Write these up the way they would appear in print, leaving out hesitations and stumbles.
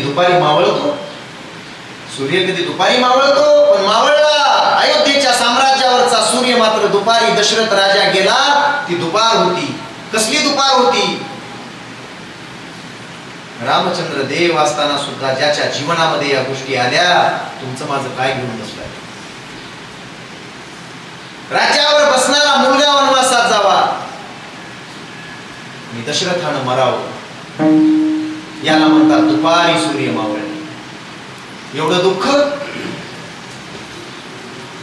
दुपारी मावळतो, सूर्य कधी दुपारी मावळतो, पण मावळला अयोध्येच्या साम्राज्यावरचा सूर्य मात्र दुपारी दशरथ राजा गेला ती दुपार होती. कसली दुपार होती? रामचंद्र देव असताना सुद्धा ज्याच्या जीवनामध्ये या गोष्टी आल्या, तुमचं माझं काय घेऊन बसलाय? राज्यावर बसणारा मुलगा वनवासात जावा आणि दशरथानं मरावं, याला म्हणतात दुपारी सूर्य मावळणे. एवढं दुःख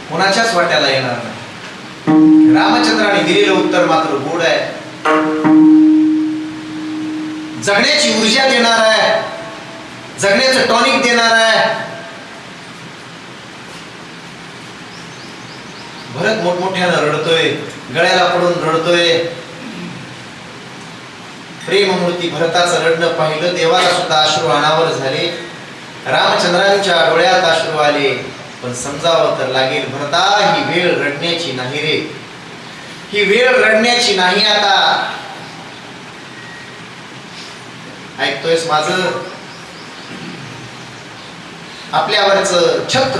कोणाच्याच वाट्याला येणार नाही. रामचंद्राने दिलेलं उत्तर मात्र गोड आहे, जगण्याची ऊर्जा देणार आहे, जगण्याचं टॉनिक देणार आहे. भरत मोठमोठ्यानं रडतोय, गळ्याला पडून रडतोय. प्रेममूर्ती भरताचं रडणं पाहिलं, देवाला सुद्धा अश्रू अनावर झाले, रामचंद्रांच्या डोळ्यात अश्रू आले. पण समजावं तर लागेल, भरता ही वेळ रडण्याची नाही रे, ही वेळ रडण्याची नाही. आता ऐकतोयस माझं? आपल्यावरचं छत्र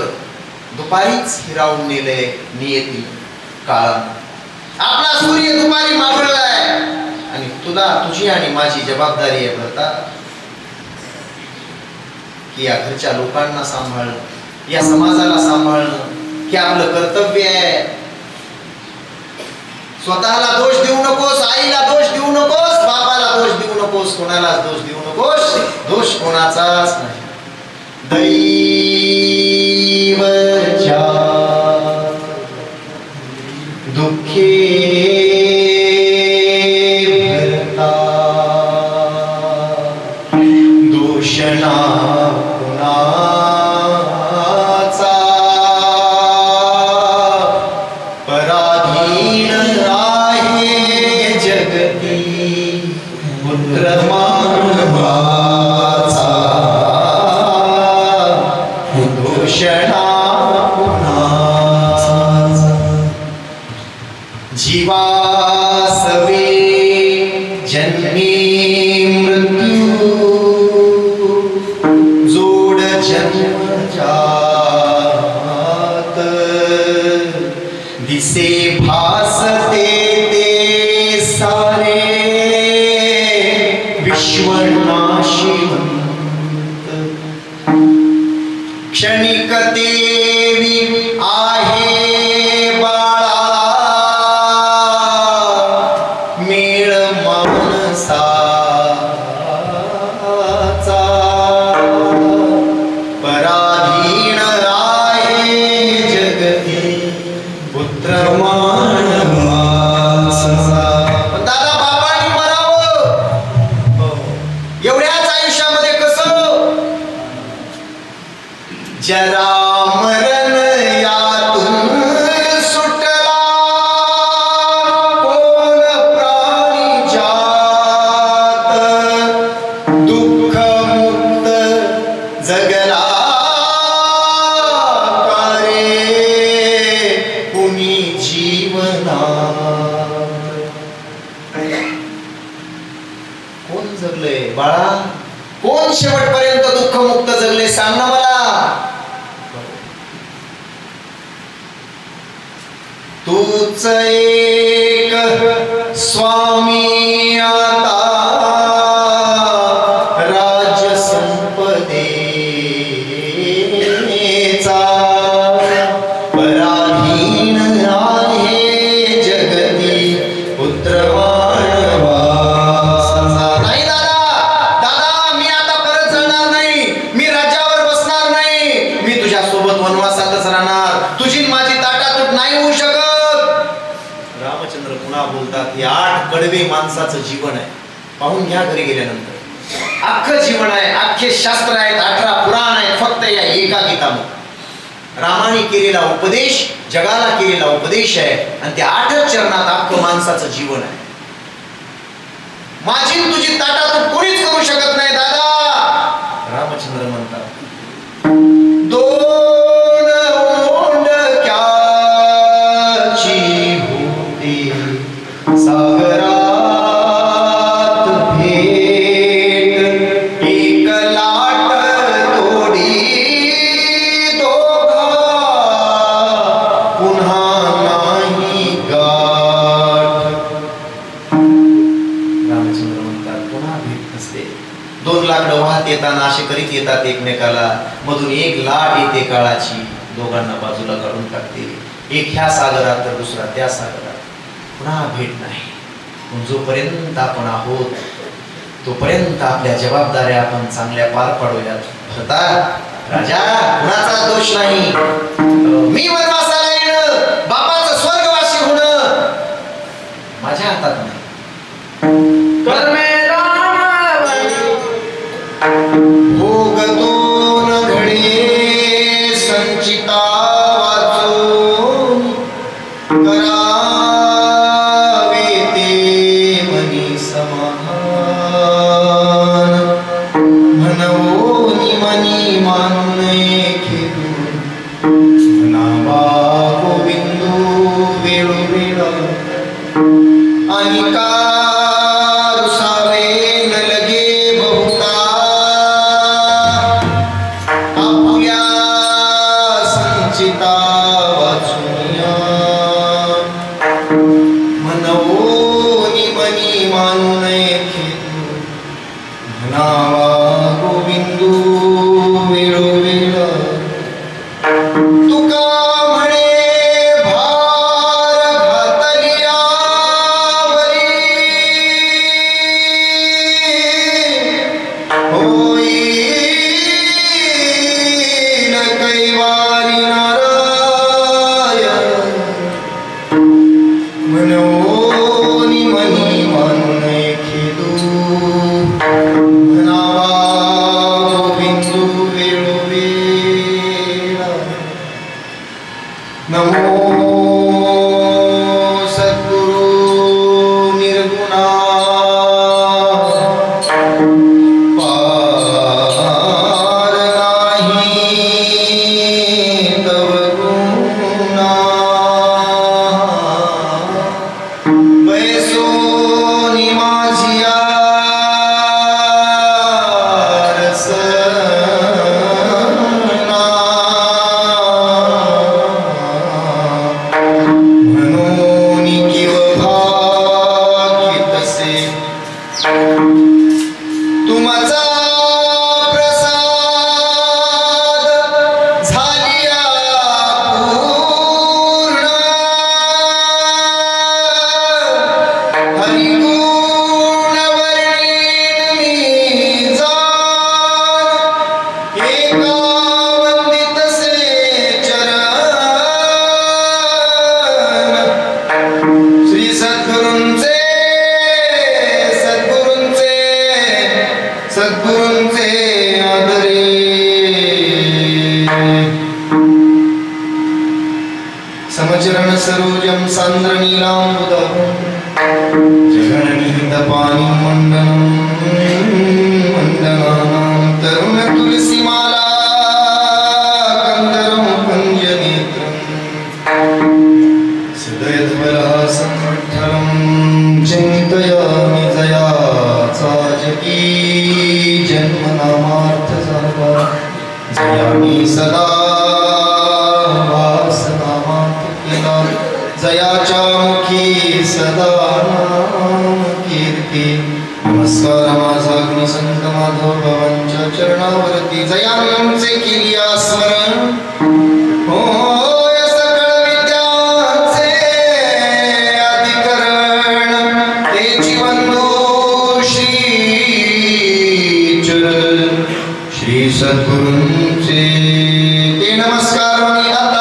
दुपारीच हिरावून नेले नियती काळानं. आपला सूर्य दुपारी मावळलाय आणि तुला तुझी आणि माझी जबाबदारी आहे भरता, की या घरच्या लोकांना सांभाळणं, या समाजाला सांभाळणं हे आपलं कर्तव्य आहे. स्वतःला दोष देऊ नकोस, आईला दोष देऊ नकोस, बापाला दोष देऊ नकोस, कोणालाच दोष देऊ नकोस. दोष कोणाचाच नाही. दैवच्या दुःखे भरता दोषणा कुणाचा पराधीन आहे जगती पुत्र मानवाचा दोषणा कुणाचा. जीवासवे जन्मी मृत्यू जोड जन्मजात दिसे भासते ते सारे विश्वनाशिवंत. क्षणिक देवी आहे बाळा मेळ मानसाचा पराधीन आहे जगती पुत्र मानवाचा. दादा बाबांनी मरावं एवढ्याच आयुष्यामध्ये कसं? जरा मरण यातून सुटला कोण प्राणी जात, दुःख मुक्त जगला कारे कुणी जीवनात. कोण जगले बाळा? कोण शेवटपर्यंत दुःख मुक्त जगले? सांग ना मला. तूच एक स्वामी आता राज संपदेचा पराधीन आहे जगती पुत्र मानवाचा. नाही दादा, दादा मी आता परत जाणार नाही, मी राज्यावर बसणार नाही, मी तुझ्या सोबत वनवासातच राहणार. तुझी माझी ताटातूट नाही होऊ कडवे माणसाचं जीवन आहे. पाहून घ्या घरी गेल्यानंतर. अख्खं जीवन आहे, अख्खे शास्त्र आहेत, 18 पुराण आहेत फक्त या एका गीतामध्ये. रामाने केलेला उपदेश जगाला केलेला उपदेश आहे आणि त्या 8 चरणात अख्खं माणसाचं जीवन आहे. माझी तुझी ताटातूट कोणीच करू शकत नाही दादा. रामचंद्र म्हणतात दोन ओंडक्याची होती सागरात भेट, एक लाट तोडी दोघा पुन्हा नाही गाठ. रामचंद्र म्हणतात पुन्हा भेट नसते. 2 लाकडं वाहत येताना असे करीत येतात एकमेकाला, मधून एक लाट येते काळाची, दोघांना बाजूला काढून टाकते. एक ह्या सागरात तर दुसरा त्या सागरात. पुन्हा भेट नाही. पण जोपर्यंत आपण आहोत तोपर्यंत आपल्या जबाबदाऱ्या आपण चांगल्या पार पाडूयात. भरता राजा कुणाचा दोष नाही. मी वनवासाला येणं, बापाचं स्वर्गवासी होणं माझ्या हातात नाही. भोग 2 घडे संचिता वाचून, करावे ते मनी समाधान. म्हणून मनी मानून खेळून, म्हणावा गोविंदू वेळोवेळा. आणि का समचरण सरोजम सांद्र नीलांबुदं जगन्निहितपानि मण्डनं वन्दनानां तरुण तुलसीमाला कन्दरं कुञ्जनेत्रं सदयध्वलासं विठ्ठलं चिन्तयामि जयाचा जगी जन्मनामार्थसारवा जयामि सदा जयाच्या मुखी सदा नाम कीर्ती. नमस्कार माझा अग्निसंत माधव बाबांच्या चरणावरती जयांचे केली स्मरण. हो सकळ विद्यांचे अधिकरण तेची बंधू श्री चरण श्री सद्गुरूंचे ते नमस्कार मी आता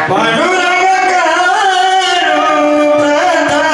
पांडुरंग करू प्रधान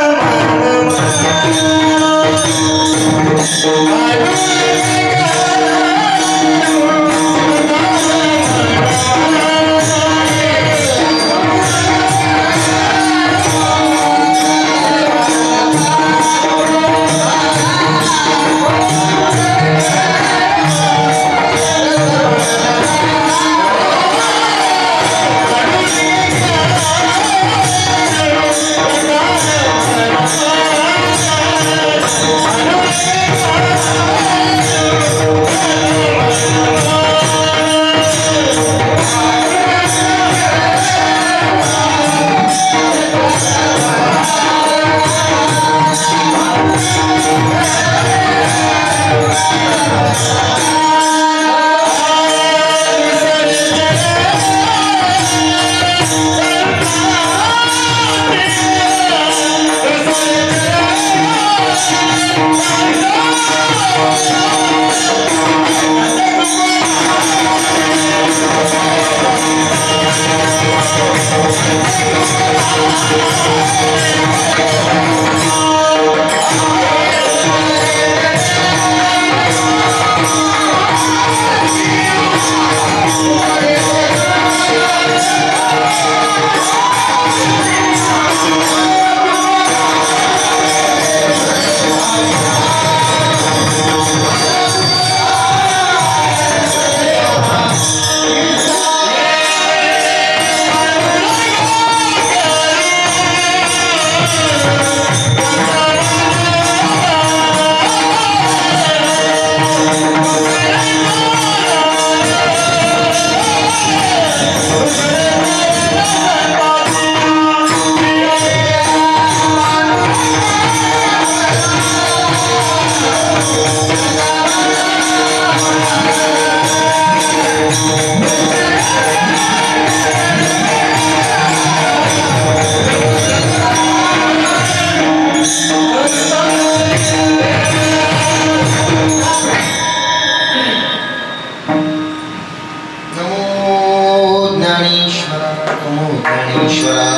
ज्ञानेश्वरा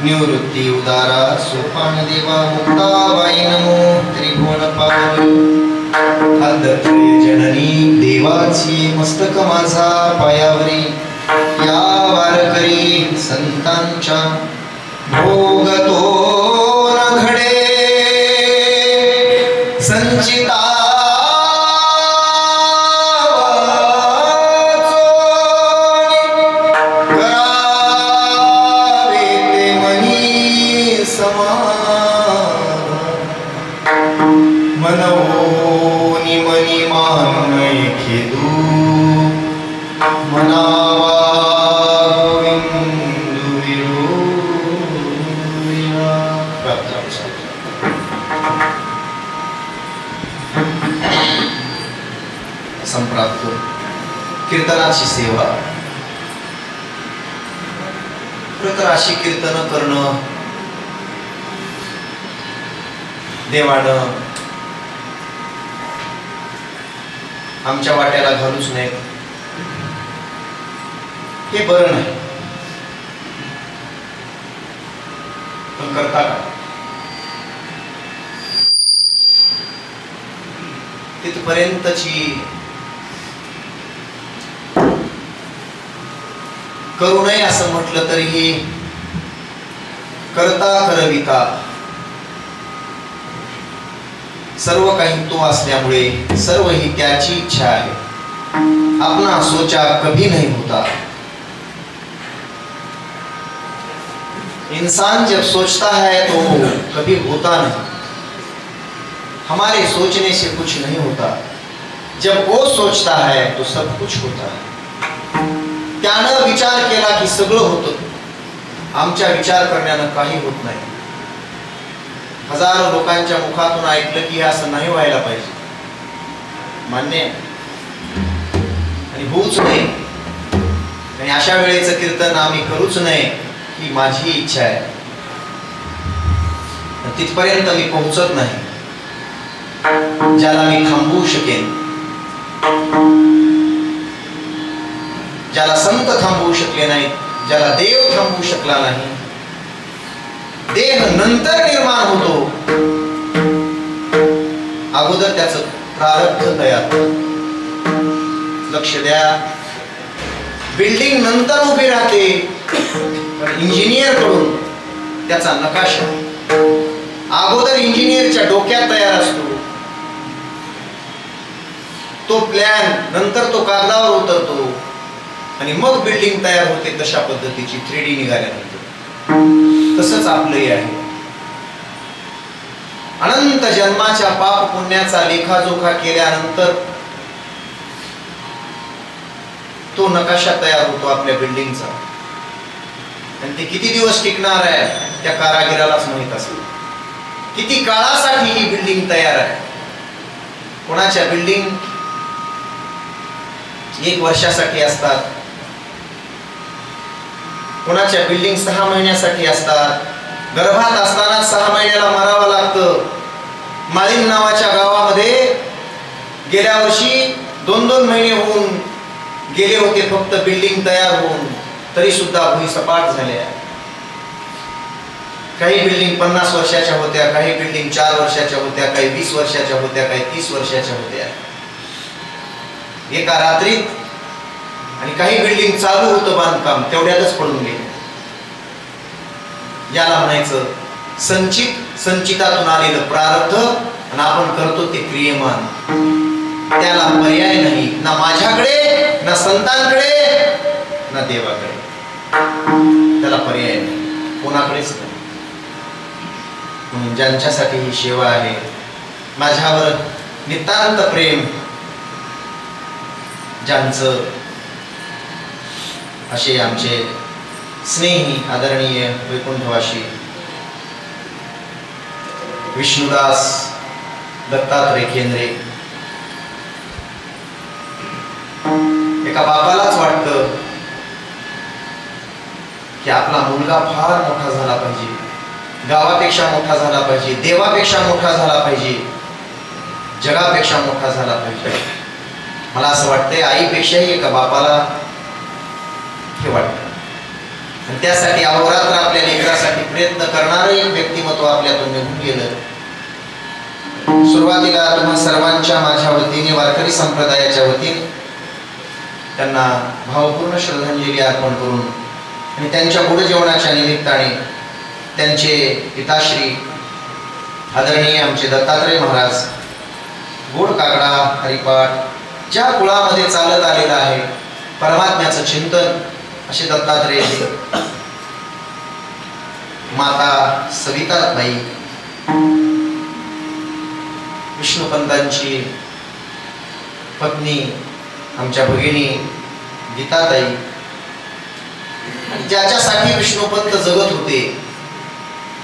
निवृत्ती उदारा सोपान देवा मुक्ताबाई नमो त्रिभुवन पावनी अध्यक्षय जननी देवाची मस्तक माझा पायावरी या वारकरी संतांच्या भोग तो न घडे संचिता मनवोनी मनी मानय खेदू मनावा गोविंदु विरोया संप्राप्त कीर्तनाची सेवा प्रतराशी कीर्तन करणं देवानं आमच्या वाट्याला घालूच नाही हे बरं नाही, पण करता का? तिथपर्यंतची करू नये असं म्हटलं तरीही करता करविता सर्व काही तो असल्यामुळे सर्व ही त्याची इच्छा आहे. अपना सोचा कभी नहीं होता. इंसान जब सोचता है तो कभी होता नहीं. हमारे सोचने से कुछ नहीं होता. जब वो सोचता है तो सब कुछ होता है. त्यानं विचार केला की सगळं होतं. आमच्या विचार करण्यानं काही होत नाही. हजारो लोकांच्या मुखातून ऐकलं की असं नाही व्हायला पाहिजे, मान्य आणि होऊच नये, आणि अशा वेळेचं कीर्तन आम्ही करूच नये ही माझी इच्छा आहे. तिथपर्यंत मी पोहोचत नाही ज्याला मी थांबवू शकेन, ज्याला संत थांबवू शकले नाही, ज्याला देव थांबवू शकला नाही. देह नंतर निर्माण होतो, अगोदर त्याचं प्रारब्ध तयार. लक्ष द्या, बिल्डिंग नंतर उभी राहते, पण इंजिनियर कडून त्याचा नकाशा अगोदर इंजिनियरच्या डोक्यात तयार असतो. तो प्लॅन नंतर तो कागदावर उतरतो आणि मग बिल्डिंग तयार होते. तशा पद्धतीची 3D निघाल्यानंतर तसंच आपलंही आहे. अनंत जन्माच्या पाप पुण्याचा लेखाजोखा केल्यानंतर तो नकाशा तयार होतो आपल्या बिल्डिंगचा. आणि ते किती दिवस टिकणार आहे त्या कारागिरालाच माहित असेल. किती काळासाठी ही बिल्डिंग तयार आहे. कोणाच्या बिल्डिंग 1 वर्षासाठी असतात, कोणाच्या बिल्डिंग 6 महिन्यासाठी असतात. गर्भात असताना 6 महिन्याला मरावं लागतं. माळीन नावाच्या गावामध्ये गेल्या वर्षी 2-2 महिने होऊन गेले होते फक्त बिल्डिंग तयार होऊन, तरी सुद्धा भुई सपाट झाल्या. काही बिल्डिंग 50 वर्षाच्या होत्या, काही बिल्डिंग 4 वर्षाच्या होत्या, काही 20 वर्षाच्या होत्या, काही 30 वर्षाच्या होत्या. एका रात्रीत. आणि काही बिल्डिंग चालू होतं बांधकाम, तेवढ्यातच पडून गेले. याला म्हणायचं संचितातून आलेलं प्रारब्ध, आणि आपण करतो ते क्रियमान. त्याला पर्याय नाही, ना माझ्याकडे, ना संतांकडे, ना देवाकडे. त्याला पर्याय नाही, कोणाकडेच नाही. म्हणून ज्यांच्यासाठी ही सेवा आहे, माझ्यावर नितांत प्रेम ज्यांचं, असे आमचे स्नेही आदरणीय वैकुंठवासी विष्णुदास दत्तात्रय केंद्रे. एका बापालाच वाटतं की आपला मुलगा फार मोठा झाला पाहिजे, गावापेक्षा मोठा झाला पाहिजे, देवापेक्षा मोठा झाला पाहिजे, जगापेक्षा मोठा झाला पाहिजे. मला असं वाटतंय आईपेक्षाही एका बापाला हे वाटतं. आणि त्यासाठी अहोरात्र आपल्या लेकरासाठी प्रयत्न करणारं एक व्यक्तिमत्व आपल्यातून निघून गेलं. सुरुवातीला तुम्हा सर्वांच्या माझ्या वतीने, वारकरी संप्रदायाच्या वतीने त्यांना भावपूर्ण श्रद्धांजली अर्पण करून आणि त्यांच्या गुढ जेवणाच्या निमित्ताने त्यांचे पिताश्री आदरणीय आमचे दत्तात्रय महाराज गोड काकडा हरिपाठ ज्या कुळामध्ये चालत आलेलं आहे परमात्म्याचं चिंतन, असे दत्तात्रय माता सविताबाई, विष्णुपंतांची पत्नी आमच्या भगिनी गीताताई, ज्याच्यासाठी विष्णुपंत जगत होते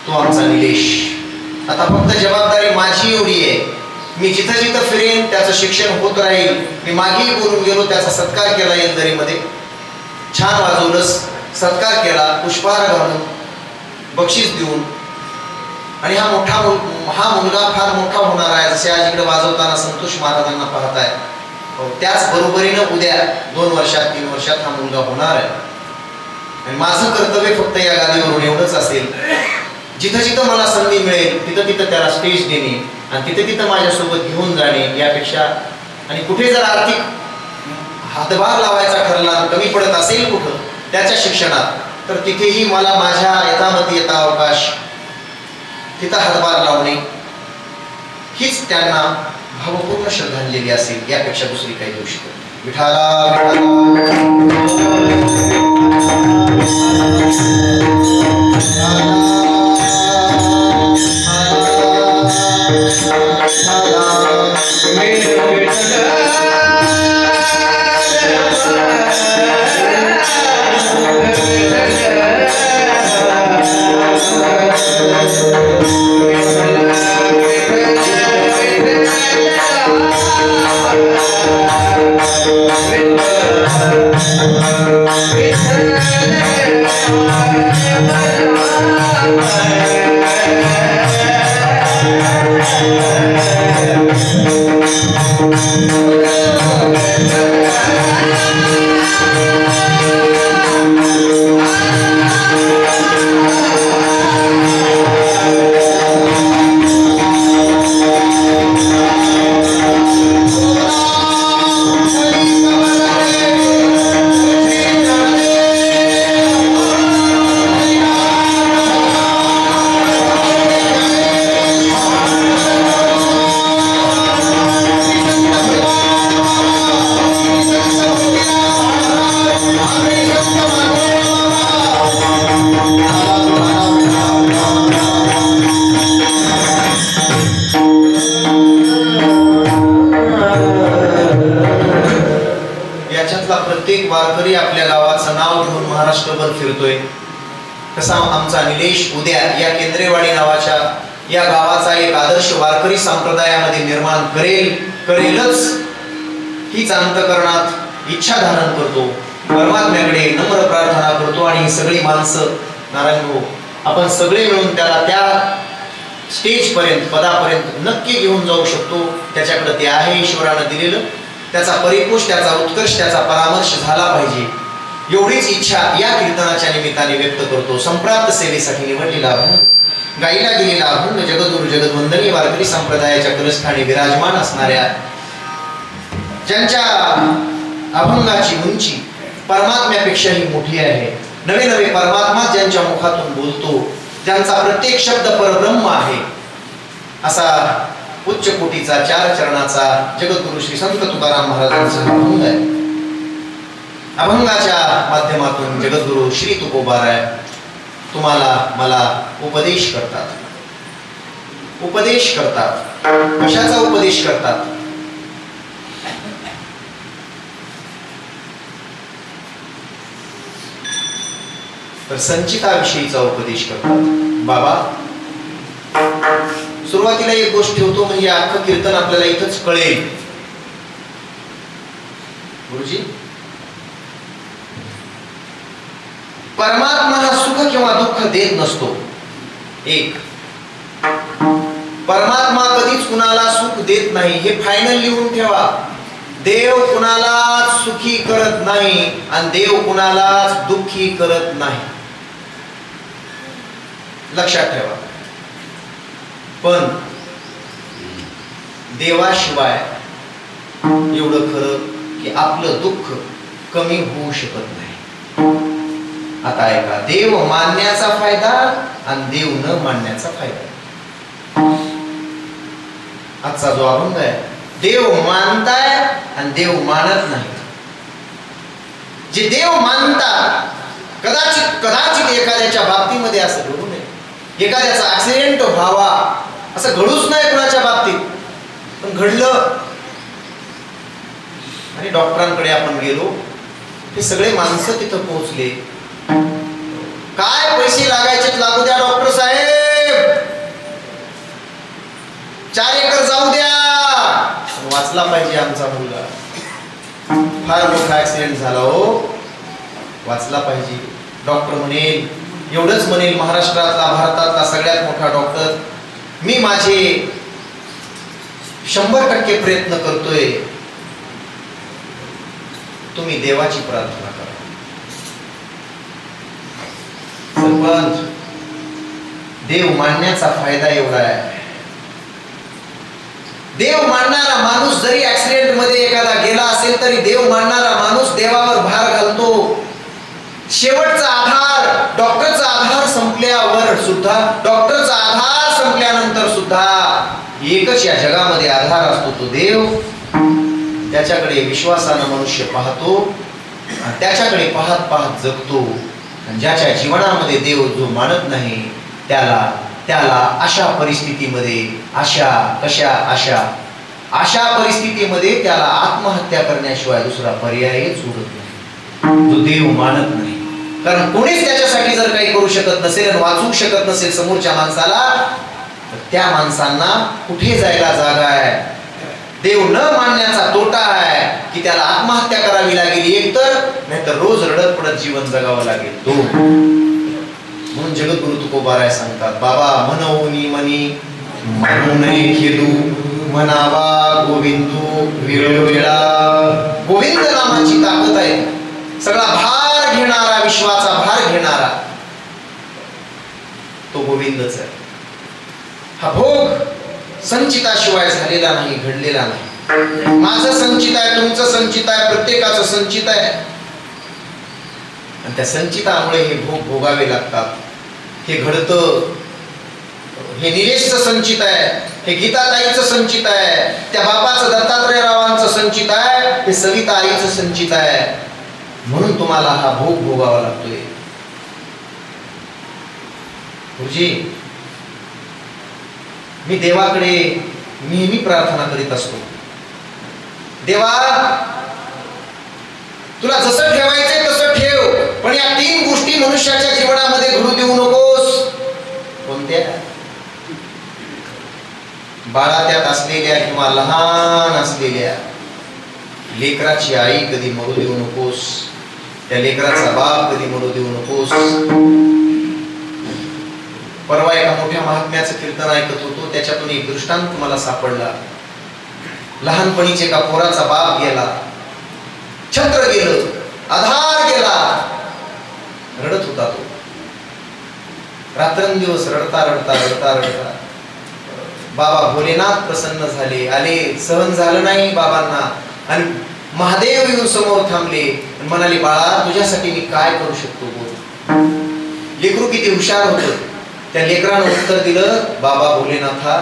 तो आमचा निलेश. आता फक्त जबाबदारी माझी एवढी आहे, मी जिथं जिथं फिरेन त्याचं शिक्षण होत राहील. मी मागेही बोलून गेलो, त्याचा सत्कार केला येलदरीमध्ये, छान वाजवलंस, सत्कार केला, पुष्पहार घालून बक्षीस देऊन. आणि हा मुलगा फार मोठा होणार आहे, जसे आज इकडे वाजवताना संतोष महाराजांना पाहताय, त्याच बरोबरीनं उद्या 2 वर्षात 3 वर्षात हा मुलगा होणार आहे. आणि माझं कर्तव्य फक्त या गादीवरून एवढंच असेल, जिथं जिथं मला संधी मिळेल तिथं तिथं त्याला स्टेज देणे आणि तिथं तिथं माझ्यासोबत घेऊन जाणे यापेक्षा. आणि कुठे जर आर्थिक हातभार लावायचा ठरला, कमी पडत असेल कुठं त्याच्या शिक्षणात, तर तिथेही मला माझ्या यथामती येता अवकाश तिथं हातभार लावणे हीच त्यांना भावपूर्ण श्रद्धांजली असेल, यापेक्षा दुसरी काही देऊ शकत नाही. विठाला प्रत्येक वारकरी आपल्या गावाचं नाव घेऊन महाराष्ट्रभर फिरतोय. तसा आमचा निलेश उद्या या केंद्रेवाडी नावाच्या या गावाचा एक आदर्श वारकरी संप्रदायामध्ये निर्माण करेलच हीच अंतःकरणात इच्छा धारण करतो. परमात्म्याकडे नम्र प्रार्थना करतो आणि ही सगळी माणसं नारायण भाऊ आपण सगळे मिळून त्याला त्या स्टेज पर्यंत पदापर्यंत नक्की घेऊन जाऊ शकतो. त्याच्याकडे ते आहे ईश्वरानं दिलेलं, त्याचा परिपोष, त्याचा उत्कर्ष, त्याचा परामर्श झाला पाहिजे एवढीच इच्छा या कीर्तनाच्या निमित्ताने व्यक्त करतो. संप्राप्त सेवेसाठी निवडलेला गाईला गेलेला अभंग जगद्गुरु जगद्वंदनीय वारकरी संप्रदायाच्या कलस्थानी विराजमान असणाऱ्या, ज्यांच्या अभंगाची उंची परमात्म्यापेक्षाही मोठी आहे, नवे नवे परमात्मा ज्यांच्या मुखातून बोलतो, ज्यांचा प्रत्येक शब्द परब्रह्म आहे, असा उच्च कोटीचा 4 चरणाचा जगद्गुरु श्री संत तुकाराम महाराजांचा अभंग आहे. अभंगाच्या माध्यमातून जगद्गुरु श्री तुकोबाराय तुम्हाला मला उपदेश करतात. कशाचा उपदेश करतात? तर संचिताविषयीचा उपदेश करतात. बाबा, सुरुवातीला एक गोष्ट ठेवतो, म्हणजे अख्खं कीर्तन आपल्याला इथंच कळेल. गुरुजी, परमात्मा हा सुख किंवा दुःख देत नसतो. एक, परमात्मा कधीच कुणाला सुख देत नाही, हे फायनल लिहून ठेवा. देव कुणाला सुखी करत नाही आणि देव कुणाला दुःखी करत नाही. लक्षात ठेवा. पण देवाशिवाय एवढं खरं की आपलं दुःख कमी होऊ शकत नाही. आता ऐका, देव मानण्याचा फायदा आणि देव न मानण्याचा फायदा. आजचा जो अभंग आहे, देव मानताय आणि देव मानत नाही. जे देव मानतात, कदाचित एखाद्याच्या बाबतीमध्ये असं घडू नये, एखाद्याचा ऍक्सिडेंट व्हावा असं घडूच नाही कुणाच्या बाबतीत, पण घडलं आणि डॉक्टरांकडे आपण गेलो, ते सगळे माणसं तिथं पोहोचले. काय पैसे लागायचे लागू द्या डॉक्टर साहेब, 4 एकर जाऊ द्या, वाचला पाहिजे आमचा मुलगा. फार मोठा ऍक्सिडेंट झाला हो, वाचला पाहिजे. डॉक्टर म्हणेल, एवढंच म्हणेल, महाराष्ट्रातला भारतातला सगळ्यात मोठा डॉक्टर, मी माझे 100% प्रयत्न करतोय, तुम्ही देवाची प्रार्थना करा. सरपंच, देव मानण्याचा फायदा एवढा आहे, देव मानणारा माणूस जरी ऍक्सिडेंट मध्ये एखादा गेला असेल तरी देव मानणारा माणूस देवावर भार घालतो. शेवटचा आधार, डॉक्टरचा आधार संपल्यावर सुद्धा, डॉक्टरचा आधार संपल्यानंतर सुद्धा एकच या जगामध्ये आधार असतो, तो देव. त्याच्याकडे विश्वासानं मनुष्य पाहतो आणि त्याच्याकडे पाहत पाहत जगतो. आणि ज्याच्या जीवनामध्ये देव जो मानत नाही त्याला अशा परिस्थितीमध्ये, अशा परिस्थितीमध्ये त्याला आत्महत्या करण्याशिवाय दुसरा पर्यायच उरत नाही, जो देव मानत नाही. कारण कोणीच त्याच्यासाठी जर काही करू शकत नसेल आणि वाचवू शकत नसेल समोरच्या माणसाला, तर त्या माणसांना कुठे जायला जागा आहे. देव न मानण्याचा तोटा आहे की त्याला आत्महत्या करावी लागेल एक तर, नाहीतर रोज रडत पडत जीवन जगावं लागेल दोन. म्हणून जगद्गुरु तुकोबाराय सांगतात, बाबा मनवनी मनी म्हणून खेदू, म्हणावा गोविंदू वेळोवेळा. गोविंद नामाची ताकद आहे, सगळा भार घेणारा, विश्वाचा भार घेणारा तो गोविंदच आहे. हा भोग संचिताशिवाय झालेला नाही, घडलेला नाही. माझं संचित आहे, तुमचं संचित आहे, प्रत्येकाचं संचित आहे. आणि त्या संचितामुळे हे भोग भोगावे लागतात. हे घडतं, हे निलेशचं संचित आहे, हे गीताताईचं संचित आहे, त्या बापाचं दत्तात्रय रावांचं संचित आहे, हे सविता आईचं संचित आहे. म्हणून तुम्हाला हा भोग भोगावा लागतोय. गुरुजी, मी देवाकडे नेहमी प्रार्थना करीत असतो, देवा तुला जसं ठेवायचंय तसं ठेव, पण या 3 गोष्टी मनुष्याच्या जीवनामध्ये घडू देऊ नकोस. कोणत्या? बाळात्यात असलेल्या किंवा लहान असलेल्या लेकराची आई कधी मरू देऊ नकोस, त्या लेकराचा बाप कधी मरू देऊ नकोस. परवा एका मोठ्या महात्म्याचं कीर्तन ऐकत होतो, त्याच्यातून एक दृष्टांत मला सापडला. लहानपणीच एका पोराचा बाप गेला, छत्र गेलं, आधार गेला, रडत होता तो. रात्रंदिवस रडता रडता रडता रडता बाबा भोलेनाथ प्रसन्न झाले, आले. सहन झालं नाही बाबांना आणि महादेव येऊन समोर थांबले आणि म्हणाले, बाळा तुझ्यासाठी मी काय करू शकतो बोल. लेकरू किती हुशार होतं. त्या लेकरानं उत्तर दिलं, बाबा भोलेनाथा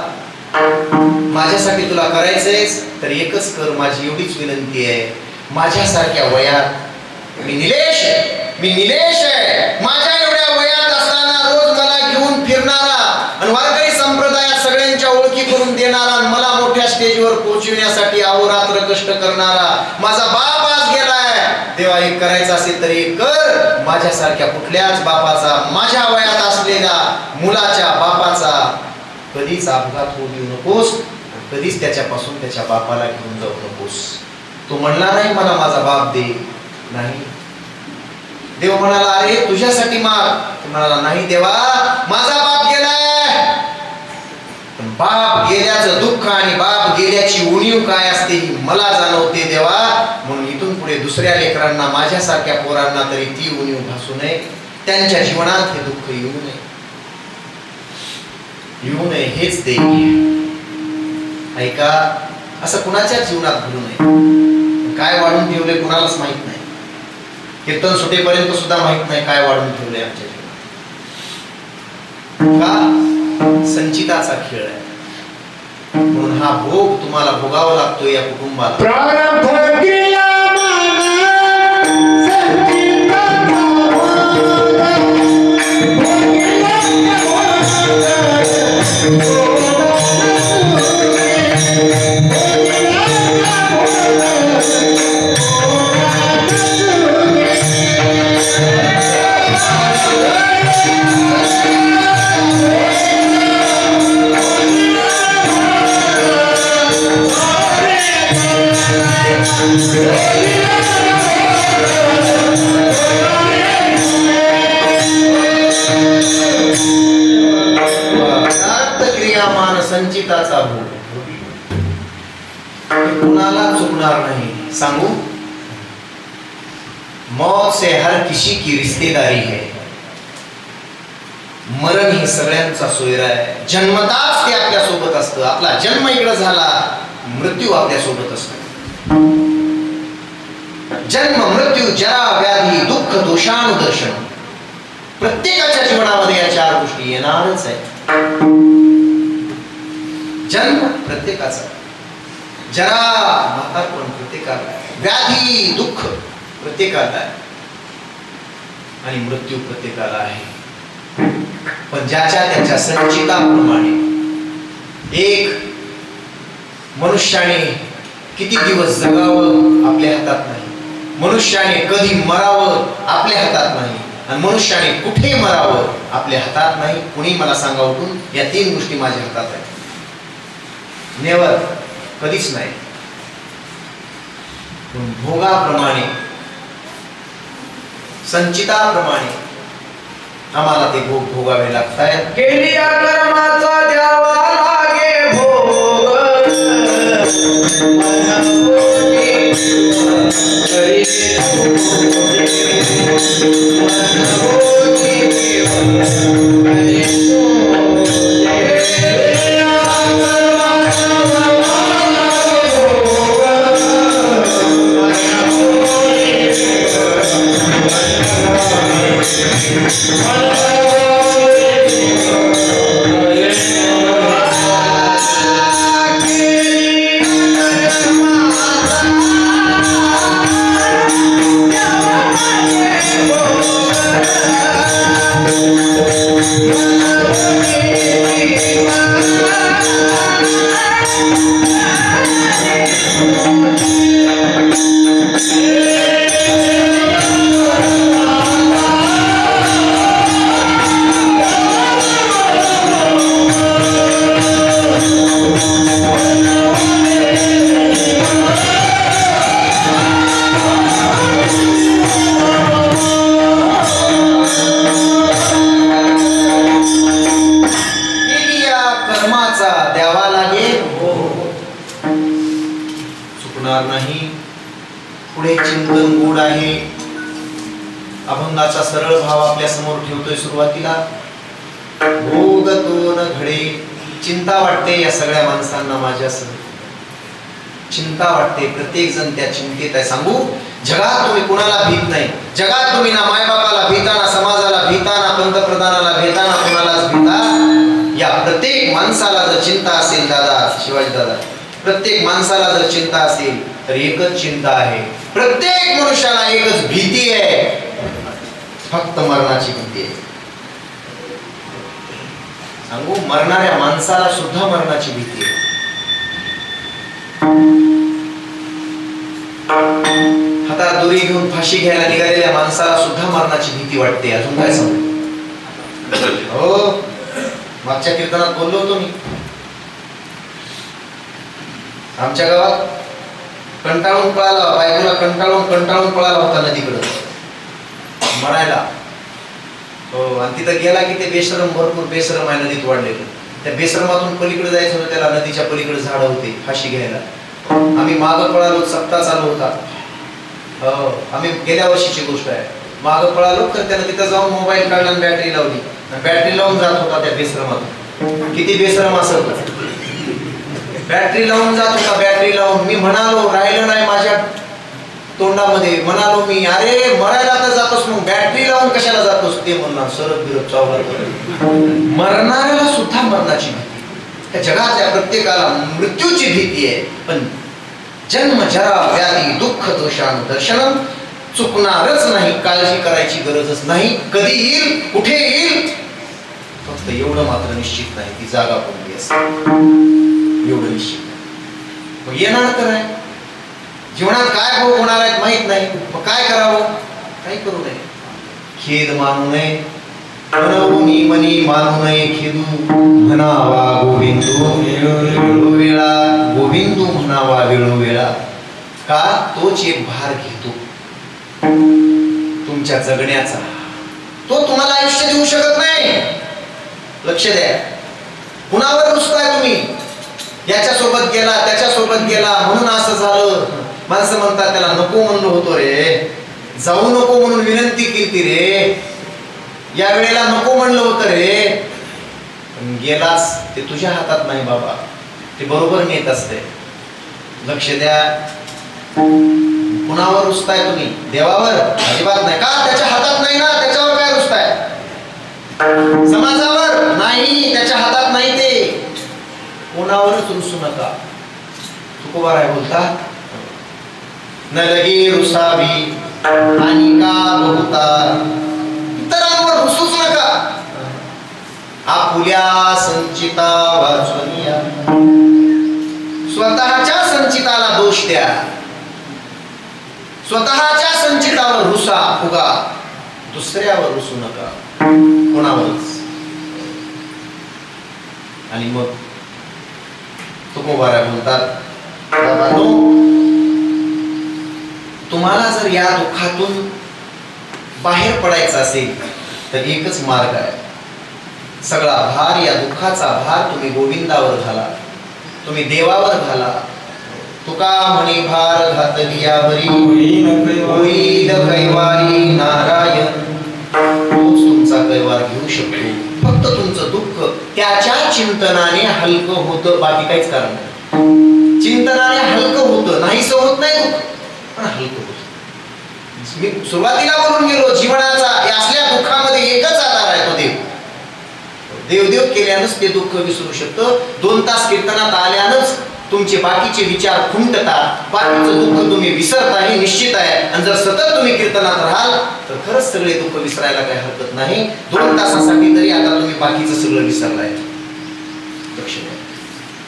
माझ्यासाठी तुला करायचंयच तर एकच कर, माझी एवढीच विनंती आहे. माझ्यासारख्या वयात मी निलेश आहे, माझ्या एवढ्या वयात असताना रोज मला घेऊन फिरणारा आणि वारकरी संप्रदायात सगळ्यांच्या ओळखी करून देणारा आणि मला मोठ्या स्टेजवर पोहोचविण्यासाठी अहोरात्र कष्ट करणारा माझा बाप आज गेलाय. देवा एक करायचं असेल तर एक कर. माझ्यासारख्या कुठल्याच बापाचा, माझ्या वयात असलेल्या मुलाच्या बापाचा कधीच अपघात होऊ देऊ नकोस, कधीच त्याच्यापासून त्याच्या बापाला घेऊन जाऊ नकोस. तो म्हणला नाही मला माझा बाप दे, नाही. देव म्हणाला, अरे तुझ्यासाठी माग. तो म्हणाला, नाही देवा माझा बाप गेलाय. पण बाप गेल्याचं दुःख आणि बाप गेल्याची उणीव काय असते ही मला जाणवते देवा. म्हणून इथून पुढे दुसऱ्या लेकरांना, माझ्यासारख्या पोरांना तरी ती उणीव भासू नये, त्यांच्या जीवनात हे दुःख येऊ नये. येऊ नये हेच देईल. ऐका, असं कुणाच्या जीवनात घडू नये. काय वाढून ठेवले कुणालाच माहित नाही. कीर्तन सुटेपर्यंत सुद्धा माहित नाही काय वाढून ठेवले आमच्या जीवनात. का? संचिताचा खेळ आहे. म्हणून हा भोग तुम्हाला भोगावा लागतो या कुटुंबाला. क्रियामान संचिताचा भोग कुणाला चुकणार नाही. सांगू, मौत से हर किसी की रिश्तेदारी है. मरण ही सगळ्यांचा सोयरा आहे. जन्मताच ते आपल्या सोबत असतं. आपला जन्म इकडे झाला, मृत्यू आपल्या सोबत असतो. जन्म, मृत्यू, जरा, व्याधी, दुःख, दोषानुदर्शन, प्रत्येकाच्या जीवनामध्ये या चार गोष्टी येणारच आहे. जन्म प्रत्येकाचा, जरा म्हातारपण प्रत्येकाला, व्याधी दुःख प्रत्येकाला आहे आणि मृत्यू प्रत्येकाला आहे. पण ज्याच्या त्याच्या संचिताप्रमाणे एक मनुष्याने किती दिवस जगावं आपल्या हातात नाही. मनुष्याने कधी मरावं आपल्या हातात नाही. आणि मनुष्याने कुठे मरावं आपल्या हातात नाही. कुणी मला सांगा उठून, या तीन गोष्टी माझ्या हातात आहेत. नेवर, कधीच नाही. भोगाप्रमाणे, संचिताप्रमाणे आम्हाला ते भोग भोगावे लागतात. केलिया कर्माचा द्यावा लागे भोग, नाही. पुढे चिंतन गोड आहे. अभंगाचा सरळ भाव आपल्या समोर ठेवतोय. सुरुवातीला भोग तो न घडे. चिंता वाटते या सगळ्या माणसांना माझ्यासह. चिंता वाटते, प्रत्येक जण त्या चिंतेत आहे. सांगू, जगात तुम्ही कुणाला भीत नाही. जगात तुम्ही ना मायबापाला भीता, ना समाजाला भीता, ना पंतप्रधानाला भीता, ना कुणालाच भीता. या प्रत्येक माणसाला जर चिंता असेल दादा, शिवाजी दादा, प्रत्येक माणसाला जर चिंता असेल तर एकच चिंता आहे. प्रत्येक मनुष्याला एकच भीती आहे, फक्त मरणाची भीती आहे. सांगू, मरणाऱ्या माणसाला सुद्धा मरणाची भीती आहे. हातात दोरी घेऊन फाशी घ्यायला निघालेल्या माणसाला सुद्धा मरणाची भीती वाटते. अजून काय सांगू? हो, मागच्या कीर्तनात बोललो होतो मी. आमच्या गावात कंटाळून पळाला, बायकोला कंटाळून पळाला होता नदीकडे मरायला. हो, आणि तिथं गेला की ते बेशरम, भरपूर बेशरम आहे नदीत वाढलेलं. त्या बेशरमातून पलीकडे जायचं होतं त्याला. नदीच्या पलीकडे झाड होते फाशी घ्यायला. आम्ही मागं पळालो, सप्ताह चालू होता. हो, आम्ही गेल्या वर्षीची गोष्ट आहे. मागं पळालो तर त्यानं तिथं जाऊन मोबाईल काढला आणि बॅटरी लावली. बॅटरी लावून जात होता त्या बेशरमातून. किती बेसरम असेल. बॅटरी लावून जात होता, बॅटरी लावून. मी म्हणालो, राहिलं नाही माझ्या तोंडामध्ये, म्हणालो मी, अरे मरायला तर जातोस, मग बॅटरी लावून कशाला जातोस? ते म्हणणार सरळ बिरत चावला. मरणाऱ्याला सुद्धा मरणाची भीती, त्या जगातल्या प्रत्येकाला मृत्यूची भीती आहे. पण जन्म जरा व्याधी दुःख दोषानुदर्शनम चुकणारच नाही, काळजी करायची गरजच नाही. कधी येईल, कुठे येईल, फक्त एवढं मात्र निश्चित नाही, ती जागा कोणती असेल एवढं निश्चित नाही. मग येणार तर आहे. जीवनात काय भोग होणार आहेत माहित नाही, मग काय करावं? काही करू नये, खेद मानू नये. मनोनी मनी मानू नये खेदू, म्हणावा गोविंदू वेळोवेळा. गोविंदू म्हणावा वेळोवेळा, का? तोच एक भार घेतो तुमच्या जगण्याचा. तो तुम्हाला आयुष्य देऊ शकत नाही. लक्ष द्या. कुणावर रुसताय तुम्ही? याच्या सोबत गेला, त्याच्या सोबत गेला म्हणून असं झालं. माणसं म्हणतात त्याला नको म्हणलो होतो रे, जाऊ नको म्हणून विनंती केली रे, या वेळेला नको म्हणलं होतं रे, पण गेलास. ते तुझ्या हातात नाही बाबा, ते बरोबर नेत असते. लक्ष द्या. कुणावर रुसताय तुम्ही? देवावर? अजिबात नाही. का? त्याच्या हातात नाही ना, त्याच्यावर काय रुसताय? समाजावर? नाही, त्याच्या हातात नाही ते. कोणावरच रुसू नका. तुकोबार आहे बोलतात, न लगे रुसावी आणि का बहुता. इतरांवर रुसूच नका. आपुल्या संचिता वाचनिया. स्वतःच्या संचिताला दोष द्या, स्वतःच्या संचितावर रुसा फुगा, दुसऱ्यावर रुसू नका, कोणावरच. आणि मग तुकोबारा बोलतात, बाबांनो, तुम्हाला जर या दुःखातून बाहेर पडायचं असेल तर एकच मार्ग आहे. सगळा भार, या दुःखाचा भार तुम्ही गोविंदावर घाला, तुम्ही देवावर घाला. तुका म्हणे भार घातली यावरी, होईल कैवारी नारायण. तोच तुमचा कैवार घेऊ शकतो. फक्त तुमचं दुःख त्याच्या चिंतनाने हलकं होतं, बाकी काहीच कारण नाही. चिंतनाने हलकं होतं, नाहीच होत नाही दुःख, पण हलकं होतं. मी सुरुवातीला बोलून गेलो, जीवनाचा असल्या दुःखामध्ये एकच आधार आहे, तो देव. देवदेव केल्यानंच ते दुःख विसरू शकतं. 2 तास कीर्तनात आल्यानंच तुमचे बाकीचे विचार खुंटतात, बाकीचं दुःख तुम्ही विसरता, हे निश्चित आहे. आणि जर सतत तुम्ही कीर्तनात राहाल तर खरंच सगळे दुःख विसरायला काही हरकत नाही. 2 तासासाठी तरी आता तुम्ही बाकीचं सगळं विसरलाय. लक्ष द्या.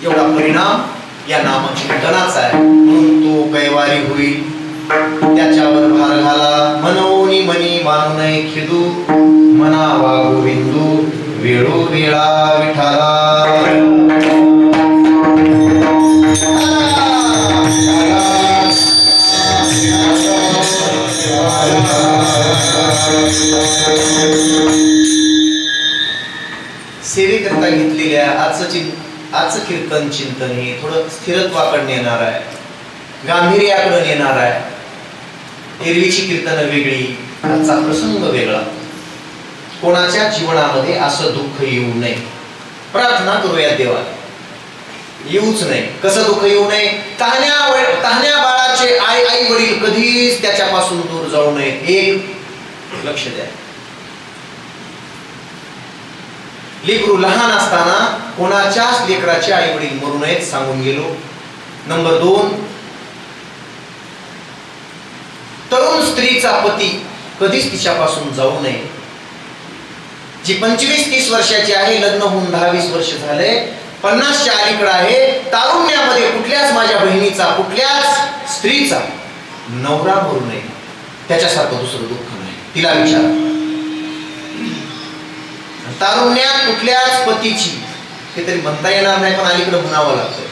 एवढा परिणाम या नामचिंतनाचा आहे. म्हणून तो कैवारी होईल, त्याच्यावर भार घाला. मनोनी मनी मानू नये खेदू, म्हणावा गोविंदू वेळोवेळा विठाला. सेवेकरता घेतलेल्या आजचं कीर्तन चिंतन हे थोडं स्थिरत्वाकडे नेणार आहे, गांभीर्याकडे नेणार आहे. एरवीची कीर्तन वेगळी, आजचा प्रसंग वेगळा. कोणाच्या जीवनामध्ये असं दुःख येऊ नये, प्रार्थना करूया देवाला, येऊच नये. कसं दुःख येऊ नये? तहान्या बाळाचे आई वडील कधीच त्याच्यापासून दूर जाऊ नये. एक लक्ष द्या. लेकरू लहान असताना कोणाच्याच लेकराचे आई वडील मरू नयेत सांगून गेलो. नंबर 2, तरुण स्त्रीचा पती कधीच तिच्यापासून जाऊ नये. जी 25-30 वर्षाची आहे, लग्न होऊन 10-20 वर्ष झाले, 50च्या अलीकडे आहे, तारुण्यामध्ये कुठल्याच माझ्या बहिणीचा, कुठल्याच स्त्रीचा नवरा मरू नये, त्याच्यासारखं दुसरं दुःख नाही. तिला विचारा. तारुण्यात कुठल्याच पतीची, हे तरी म्हणता येणार नाही, पण अलीकडे म्हणावं लागतं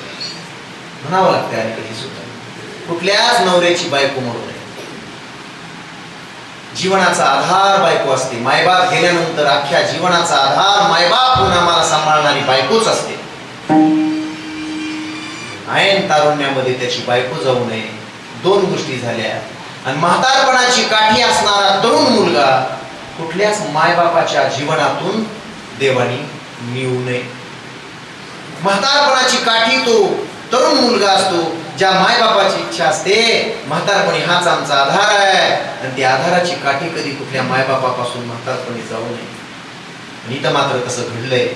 अलीकडे सुद्धा, कुठल्याच नवऱ्याची बायको मरू नये. जीवनाचा आधार बायको असते. मायबाप गेल्यानंतर अख्ख्या जीवनाचा आधार मायबाप होऊन आम्हाला सांभाळणारी बायकोच असते. ऐन तारुण्यामध्ये त्याची बायको जाऊ नये. 2 गोष्टी झाल्या. आणि म्हातारपणाची काठी असणारा तरुण मुलगा कुठल्याच मायबापाच्या जीवनातून देवानी मिळू नये. म्हातारपणाची काठी तो तरुण मुलगा असतो, ज्या मायबापाची इच्छा असते म्हातारपणी हाच आमचा आधार आहे, आणि ती आधाराची काठी कधी कुठल्या मायबापापासून म्हातारपणी जाऊ नये. आणि इथं मात्र तसं घडलंय.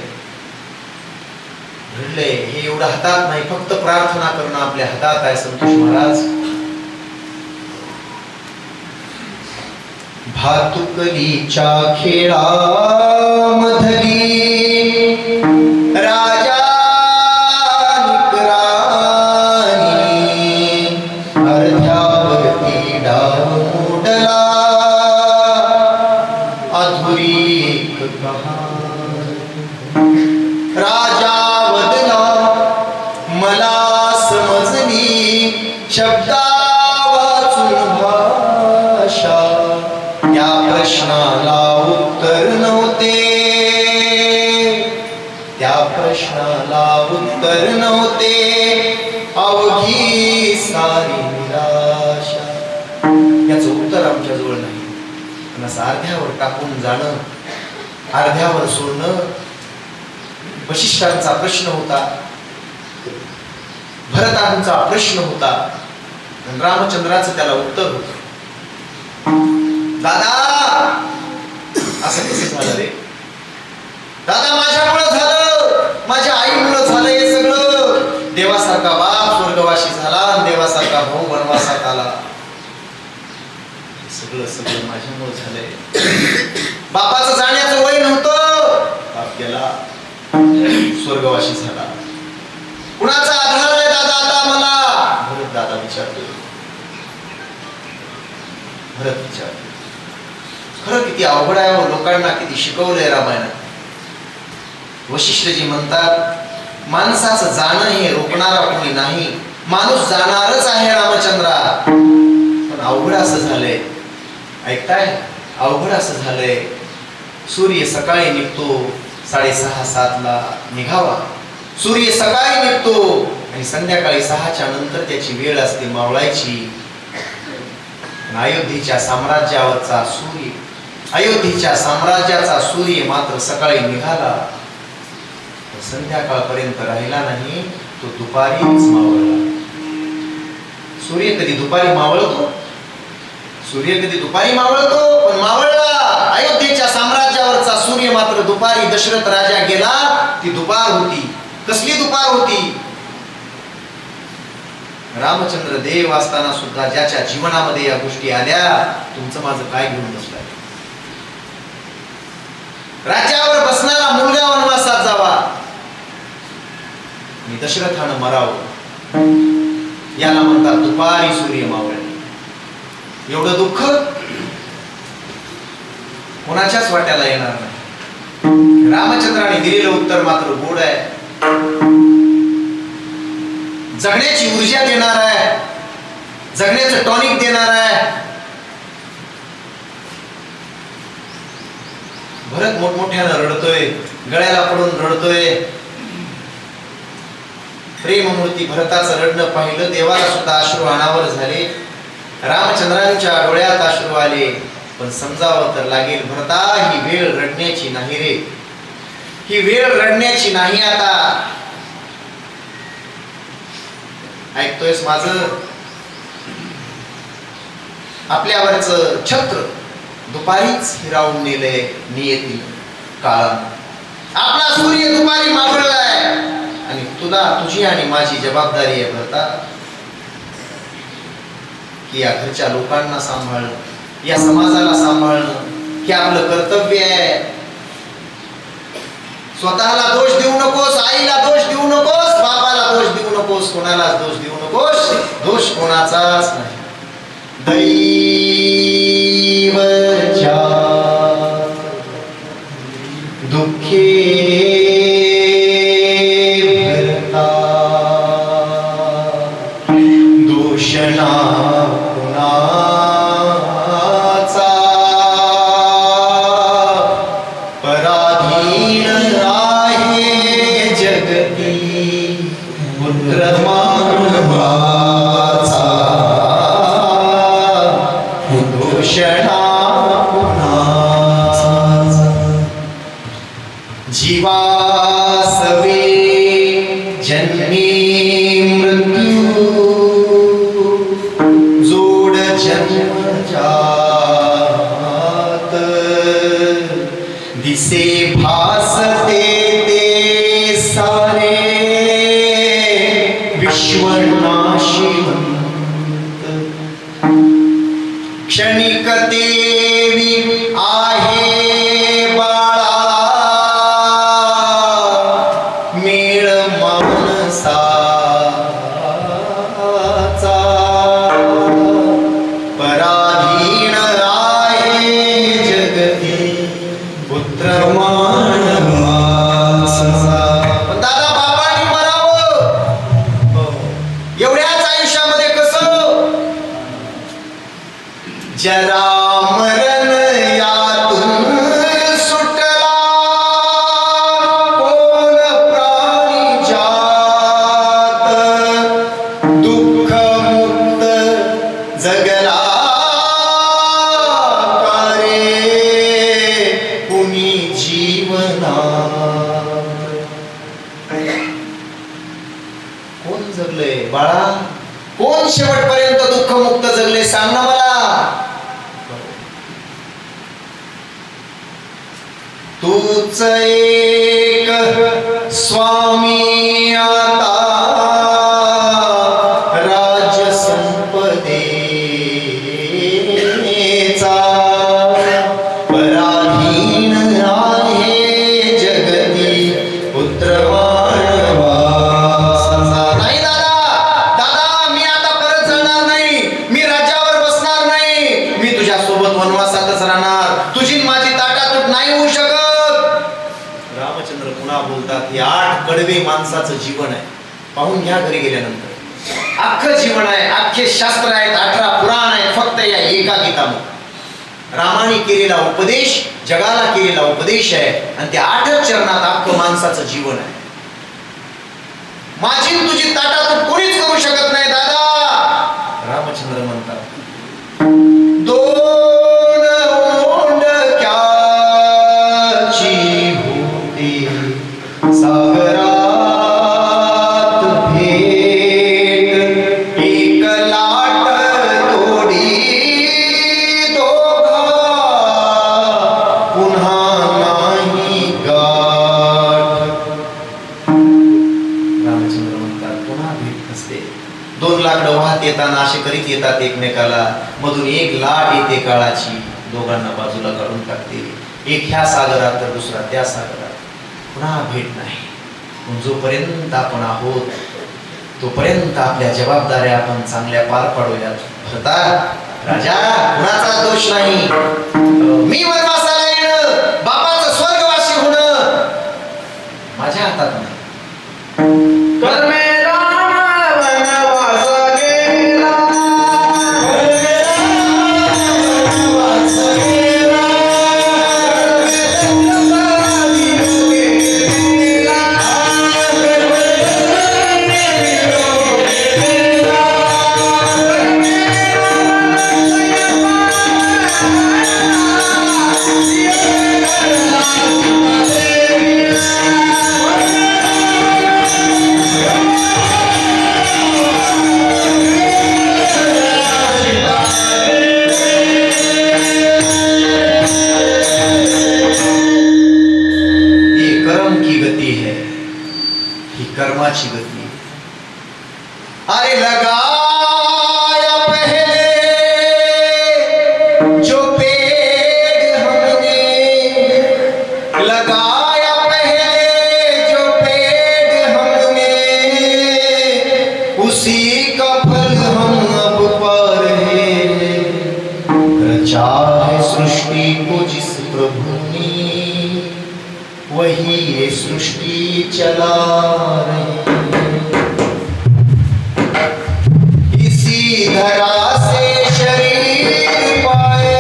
हे एवढं हातात नाही, फक्त प्रार्थना करणं आपल्या हातात आहे. संतोष महाराज भातुकलीच्या खेळामधली राजा अर्ध्यावरती डाव मोडला, अधुरी एक कहाणी. राजा बदला मला समजली, शब्दा वाचून भाषा, या प्रश्नाला उत्तर नव्हते, त्या प्रश्नाला उत्तर नव्हते, अवघी सारी निराशा. याचं उत्तर आमच्या जवळ नाही. पण असं अर्ध्यावर टाकून जाणं, अर्ध्यावर सोडणं वशिष्ठांचा प्रश्न होता, भरतांचा प्रश्न होता, आणि रामचंद्राचं त्याला उत्तर होतं. दादा असं कसं झालं रे? दादा माझ्यामुळे झालं, माझ्या आईमुळे झालं हे सगळं. देवासारखा बाप स्वर्गवासी झाला आणि देवासारखा भाऊ वनवासात आला. सगळं माझ्यामुळे झालंय. बापाचं जाण्याचं वय नव्हतं, बाप गेला, स्वर्गवासी झाला. कुणाचा आधार आहे दादा आता मला? भरत दादा विचारतो. भरत विचारतो. खरं किती अवघड आहे हो, लोकांना किती शिकवलंय रामायणात. वशिष्ठजी म्हणतात माणसाचं जाणं हे रोखणारा कोणी नाही, माणूस जाणारच आहे रामचंद्रा. पण अवघड असं झालंय, ऐकताय, अवघड असं झालंय. सूर्य सकाळी निघतो 6:30-7 ला निघावा. सूर्य सकाळी निघतो आणि संध्याकाळी 6च्या नंतर त्याची वेळ असते मावळायची. अयोध्येच्या साम्राज्यावरचा सूर्य, अयोध्येच्या साम्राज्याचा सूर्य मात्र सकाळी निघाला, संध्याकाळपर्यंत राहिला नाही, तो दुपारीच मावळला. सूर्य कधी दुपारी मावळतो? सूर्य कधी दुपारी मावळतो? पण मावळला. अयोध्येच्या साम्राज्यावरचा सूर्य मात्र दुपारी. दशरथ राजा गेला, ती दुपार होती. कसली दुपार होती? रामचंद्र देव असताना सुद्धा ज्याच्या जीवनामध्ये या गोष्टी आल्या, तुमचं माझं काय घेऊन बसलाय? राज्यावर बसणारा मुलगा वनवासात जावा आणि दशरथानं मरावं, याला म्हणतात दुपारी सूर्य मावळणे. एवढं दुःख कोणाच्याच वाट्याला येणार नाही. रामचंद्राने दिलेलं उत्तर मात्र गोड आहे, जगण्याची ऊर्जा देणार आहे, जगण्याचं टॉनिक देणार आहे. भरत मोठमोठ्यानं रडतोय, गळ्याला पडून रडतोय. प्रेममूर्ती भरताचं रडणं पाहिलं, देवाला सुद्धा अश्रू अनावर झाले. रामचंद्रांच्या डोळ्यात अश्रू आले. पण समजावं तर लागेल, भरता ही वेळ रडण्याची नाही रे, ही वेळ रडण्याची नाही. आता ऐकतोयस माझं? आपल्यावरचं छत्र दुपारीच हिरावून नेलंय नियती काळानं. आपला सूर्य दुपारी मावळलाय आणि तुझी आणि माझी जबाबदारी आहे भरता, की या घरच्या लोकांना सांभाळणं, या समाजाला सांभाळणं हे आपलं कर्तव्य आहे. स्वतःला दोष देऊ नकोस, आईला दोष देऊ नकोस, बापाला दोष देऊ नकोस, कोणालाच दोष देऊ नकोस. दोष कोणाचाच नाही. दैवच्या दुःखे भरता, दोषणा कुणाचा, पराधीन आहे जगती पुत्र मानवाचा. दोषणा कुणाचा, जीवासवे कणिक देवी आहे बाळा मेळ मानसाचा पराधीन आहे जगती पुत्र दादा बापांनी मरावं एवढ्याच आयुष्यामध्ये कसं जरा मरण यातून सुटला कोण प्राणी जात दुःख मुक्त जगला कारे कुणी जीवनात कोण जगले बाळा कोण शेवटपर्यंत दुःखमुक्त जगले सांग ना मला तूच एक स्वामी आता राज्य संपदेचा पराधीन आहे जगती पुत्र नाही दादा मी आता परत जाणार नाही मी राज्यावर बसणार नाही मी तुझ्या सोबत वनवासातच राहणार तुझी माझी ताटातूट नाही होऊ शकत रामचंद्र पुन्हा बोलतात हे 8 कडवे माणसाचं जीवन आहे पाहून घ्या घरी गेल्यानंतर अख्खं जीवन आहे अख्खे शास्त्र आहेत 18 पुराण आहेत फक्त या एका गीतामध्ये रामाने केलेला उपदेश जगाला केलेला उपदेश आहे आणि त्या 8 चरणात अख्खं माणसाचं जीवन आहे माझी तुझी ताटातूट कोणीच करू शकत नाही दादा रामचंद्र म्हणतात दोन ओंडक्याची होती सागरात भेट एक लाट तोडी दोघा पुन्हा नाही गाठ रामचंद्र म्हणतात पुन्हा भेट नसते 2 लाकडं वाहत येताना असे करीत येतात एकमेकाला मधून एक लाट येते काळाची दोघांना बाजूला काढून टाकते एक ह्या सागरात तर दुसरा त्या सागरात पुन्हा भेट नाही पण जोपर्यंत आपण आहोत तोपर्यंत आपल्या जबाबदाऱ्या आपण चांगल्या पार पाडूयात भरता राजा कुणाचा दोष नाही मी वनवासाला येणं बापाचं स्वर्गवासी होणं माझ्या हातात नाही कर्मे राम वनवास गेला कर्माची गती अरे लगाया पहले जो पेड़ हमने लगाया पहले जो पेड़ हमने उसी का फल हम अब पा रहे हैं रचा है सृष्टि को जिस प्रभु ने वही ये सृष्टि चला रही इसी धरा से शरीर पाए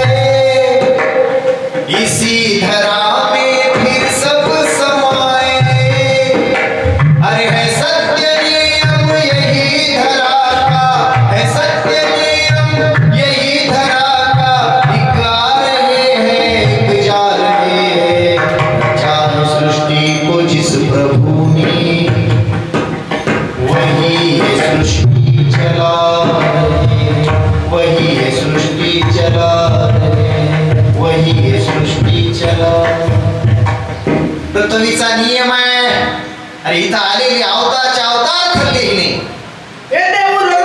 इसी धरा में फिर सब समाए अरे है सत्य नियम यही धरा का है सत्य नियम यही धरा का दिखा रहे हैं बुझा रहे हैं चार सृष्टि को जिस प्रभु ने वही ये सृष्टि चला रहे वही ये सृष्टि चला रहे वही ये सृष्टि चला पृथ्वीचा नियम आहे अरे इथं आलेली अवतारच्या अवतार ठरले हिने ये देऊळ नाही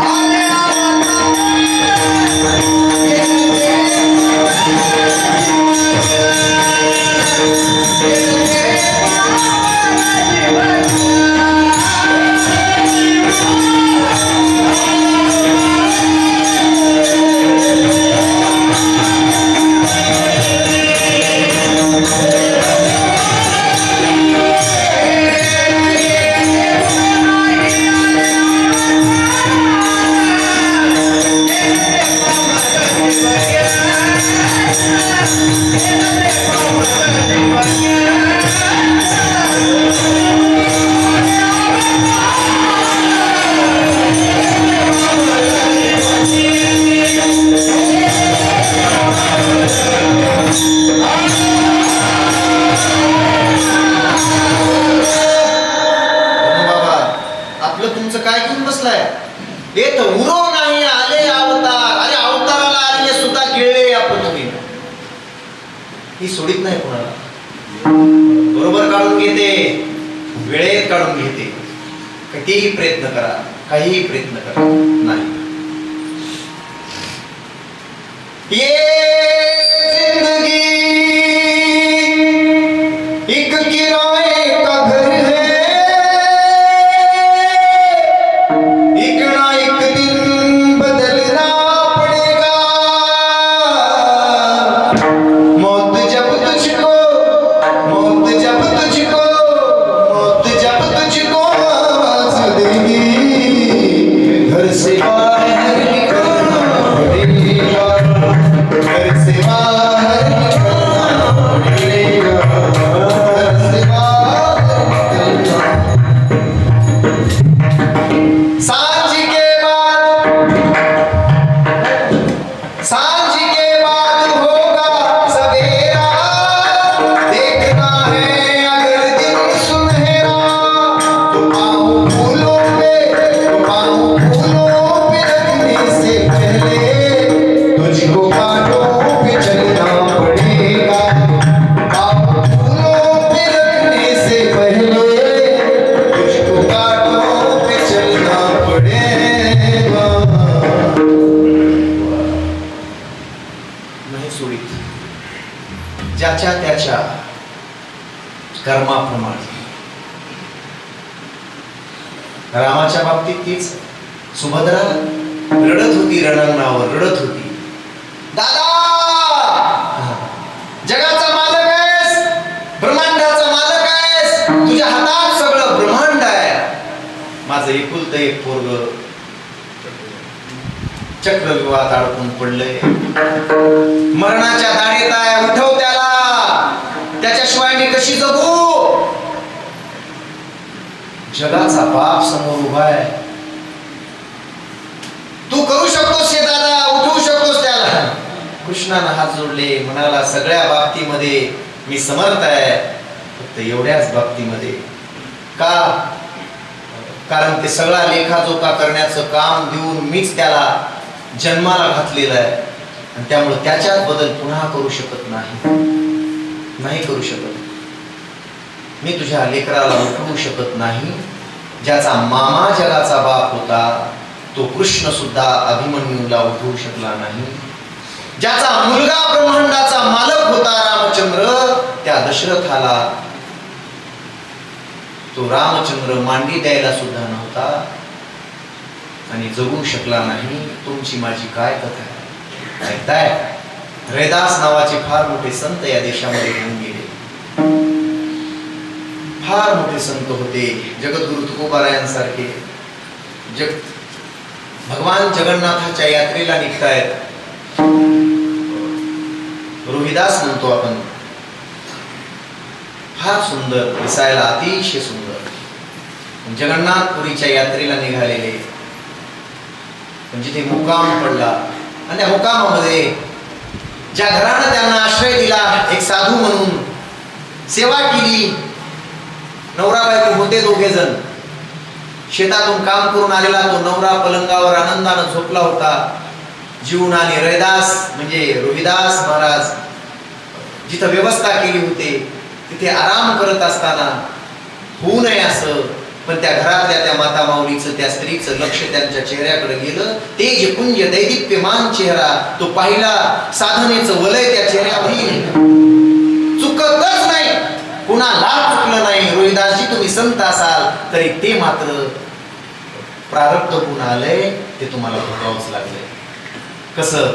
आले बाबा, आपलं तुमचं काय घेऊन बसलाय? हे तर उरो नाही आले अवतार. अरे अवताराला आले सुद्धा गिळले आपण तुम्ही. ही सोडित नाही कोणाला. बरोबर काढून घेते, वेळेत काढून घेते. कितीही प्रयत्न करा, काहीही प्रयत्न करा, नाही. ये जिंदगी एक किराए का घर है, एक ना एक दिन बदलना पड़ेगा. मौत जब तुझको, मौत जब तुझको, मौत जब तुझको आवाज देगी, घर से बाहर निकलना पड़ेगा, घर से बाहर निकलना पड़ेगा, घर से बाहर निकलना. सांझ के बाद, सांझ के बाद होगा सवेरा, देखना है अगर दिन सुनहरा, तो पाँव फूलों पे, तो पाँव फूलों पे रखने से पहले तुझको कांटों पे चलना पड़ेगा. पाँव फूलों पे रखने से पहले तुझको कांटों पे चलना पड़ेगा. नाही सोडित. ज्याच्या त्याच्या कर्माप्रमाणे. रामाच्या बाबतीत तीच. सुभद्रा रडत होती, रणांगणावर रडत होती. दादा, जगाचा मालक आहेस, ब्रह्मांडाचा मालक आहेस, तुझ्या हातात सगळं ब्रह्मांड आहे. माझं एकुलतं एक पोरग चक्रव्यूहात अडकून पडलंय, मरणाच्या दाढेत आहे. उठव त्याला, त्याच्याशिवाय मी कशी जगू? जगाचा बाप समोर उभा आहे. तू करू शकतोस हे दादा, उठवू शकतोस त्याला. कृष्णानं हात जोडले, म्हणाला सगळ्या बाबतीमध्ये मी समर्थ आहे, फक्त एवढ्याच बाबतीमध्ये. का? कारण ते सगळा लेखाजोखा करण्याचं काम देऊन मीच त्याला जन्माला घातलेलं आहे, आणि त्यामुळे त्याच्यात बदल पुन्हा करू शकत नाही करू शकत. मी तुझ्या लेकराला उठवू शकत नाही. ज्याचा मामा जगाचा बाप होता तो कृष्ण सुद्धा अभिमन्यूला उठवू शकला नाही. ज्याचा मुलगा ब्रह्मांडाचा मालक होता रामचंद्र, त्या दशरथाला तो रामचंद्र मांडी द्यायला सुद्धा नव्हता आणि जगू शकला नाही. तुमची माझी काय कथा आहे ऐकताय? रैदास नावाचे फार मोठे संत या देशामध्ये होऊन गेले. फार मोठे संत होते, जगद्गुरु तुकोबारायांसारखे. भगवान जगन्नाथाच्या यात्रेला निघतायत. रोहिदास म्हणतो आपण, फार सुंदर दिसायला, अतिशय सुंदर. जगन्नाथपुरीच्या यात्रेला निघालेले, पण जिथे मुक्काम पडला आणि त्या मुक्कामामध्ये ज्या घरानं त्यांना आश्रय दिला, एक साधू म्हणून सेवा केली. नवरा बायको होते दोघे जण. शेतातून काम करून आलेला तो नवरा पलंगावर आनंदानं झोपला होता. जीवन आणि रैदास म्हणजे रोहिदास महाराज जिथं व्यवस्था केली होती तिथे आराम करत असताना होऊ नये असं, पण त्या घरातल्या त्या माता माऊलीचं, त्या स्त्रीचं लक्ष त्यांच्या चेहऱ्याकडे गेलं. तेज पुंज दैदिप्यमान चेहरा तो पाहिला. साधनेचं वलय त्या चेहऱ्यावर चुकतच नाही, कुणाला चुकलं नाही. रोहिदासजी तुम्ही संत असाल तरी ते मात्र प्रारब्ध गुण आलंय, ते तुम्हाला भोगावंच लागलंय. कसं?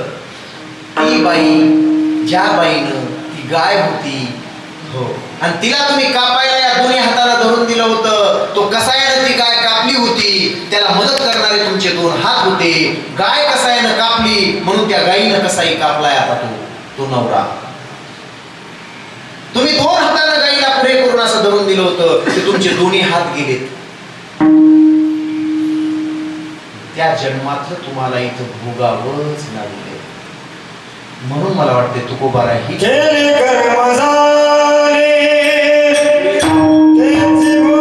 ती बाई, ज्या बाईनं ती गाय होती, हो, आणि तिला तुम्ही कापायला या दोन्ही हाताला धरून दिलं होतं, तो कसायानं ती गाय कापली होती, त्याला मदत करणारे तुमचे दोन हात होते. गाय कसायानं कापली म्हणून त्या गायीनं कसाई कापलाय आता तो नवरा. तुम्ही 2 हातानं गाईला पुढे करून असं धरून दिलं होतं की तुमचे दोन्ही हात गेलेत. त्या जन्मातलं तुम्हाला इथं भोगावंच लागले. म्हणून मला वाटते तुकोबारा ही केले कर्म झाले, तेच भोगावे. केले कर्म झाले, तेच भोगावे.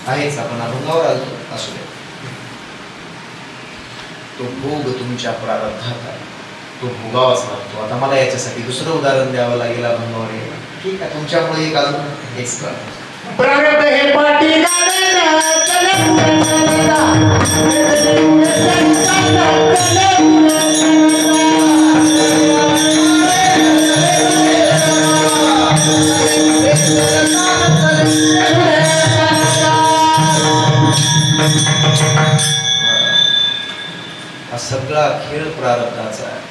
आहेच, आपण अभंगावर आलो असू दे. तो भोग तुमच्या प्रारब्धात आहे, तो भोगावाच लागतो. आता मला याच्यासाठी दुसरं उदाहरण द्यावं लागेल अभंगावर. ठीक आहे, तुमच्यामुळे एक अजून एक्स्ट्रा. प्रारब्ध हे पाठी हा सगळा खेळ प्रारब्धाचा आहे.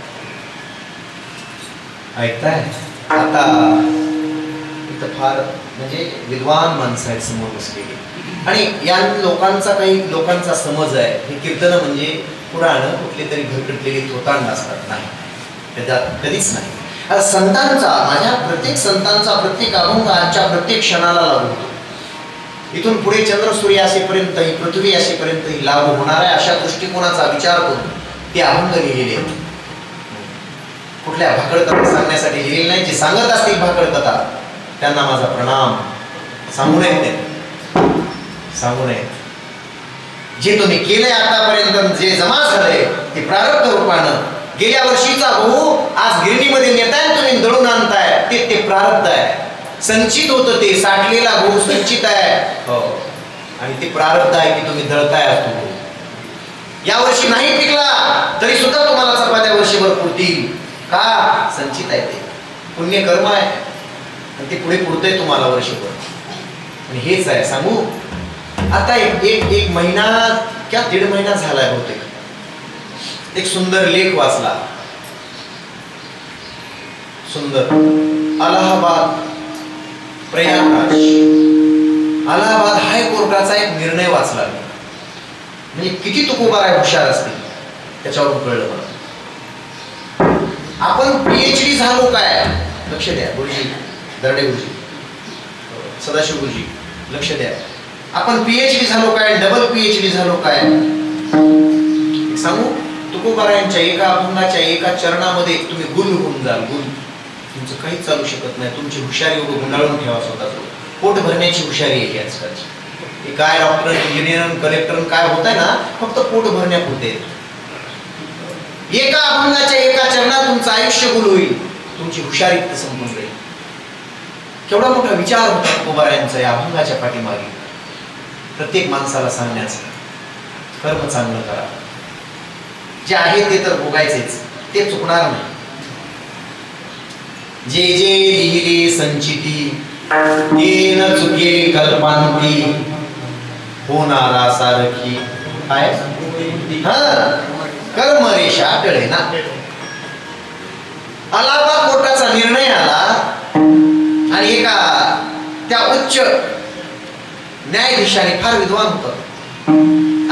ऐकताय? आता इथं फार म्हणजे विद्वान माणसं आहेत समोर बसलेली, आणि या लोकांचा समज आहे हे कीर्तन म्हणजे पुराण कुठली तरी घरकटलेली थोतांड असतात. नाही, त्याच्यात कधीच नाही. आता संतांचा, माझ्या प्रत्येक संतांचा प्रत्येक अभंग आजच्या प्रत्येक क्षणाला लागू होतो. इथून पुढे चंद्र सूर्य असेपर्यंत, ही पृथ्वी असेपर्यंत ही लागू होणार आहे अशा दृष्टिकोनाचा विचार करून ते अभंग लिहिलेले आहेत. कुठल्या भाकड कथा सांगण्यासाठी लिहिलेले नाही. जे सांगत असतील भाकड कथा त्यांना माझा प्रणाम. सांगू नयेत, सांगू नयेत. जे तुम्ही केलंय आतापर्यंत, जे जमा झालंय ते प्रारब्ध रूपानं, गेल्या वर्षीचा गहू आज गिरणीमध्ये नेताय तुम्ही दळून आणताय, ते प्रारब्ध आहे. संचित होतं, ते साठलेला गहू संचित आहे. हो, आणि ते प्रारब्ध आहे की तुम्ही दळताय असतो. या वर्षी नाही पिकला तरी सुद्धा तुम्हाला चपात्या वर्षभर पुरतील. का? संचित आहे, ते पुण्य कर्म आहे, आणि ते पुढे पुरतंय तुम्हाला वर्षभर. आणि हेच आहे. सांगू, आता एक महिना किंवा 1.5 महिना झालाय बहुतेक, एक सुंदर लेख वाचला. सुंदर, अलाहाबाद प्रयागराज, अलाहाबाद हायकोर्टाचा एक निर्णय वाचला. म्हणजे किती तुकोबार हुशार असतील त्याच्यावरून कळलं मला. आपण PhD झालो काय? लक्ष द्या गुरुजी, दर्डे गुरुजी, सदाशिव गुरुजी, लक्ष द्या. आपण PhD झालो काय? डबल PhD झालो काय? सांगू, तुकोबारायांच्या एका अभंगाच्या एका चरणामध्ये तुम्ही गुल होऊन जाल. गुल, तुमचं काहीच चालू शकत नाही. तुमची हुशारी उभं गुंडाळून ठेवा स्वतःच. पोट भरण्याची हुशारी आहे आजकालची. हे काय डॉक्टर, इंजिनियर, कलेक्टर काय होत आहे ना, फक्त पोट भरण्यापुरते. एका अभंगाच्या एका चरणात तुमचं आयुष्य गुल होईल, तुमची हुशारी संपून जाईल. केवढा मोठा विचार होता तुकोबारायांचा या अभंगाच्या पाठीमागे. प्रत्येक माणसाला सांगण्याचं, कर्म चांगलं करा, जे आहे ते तर भोगायचेच, ते चुकणार नाही. जे जे लिहिले संचिती ते न चुके कल्पांती, होणारा सारखी काय कर्म रेषा टळे ना. अलाहाबाद कोर्टाचा निर्णय आला आणि एका त्या उच्च न्यायाधीशाने, फार विद्वान होतं,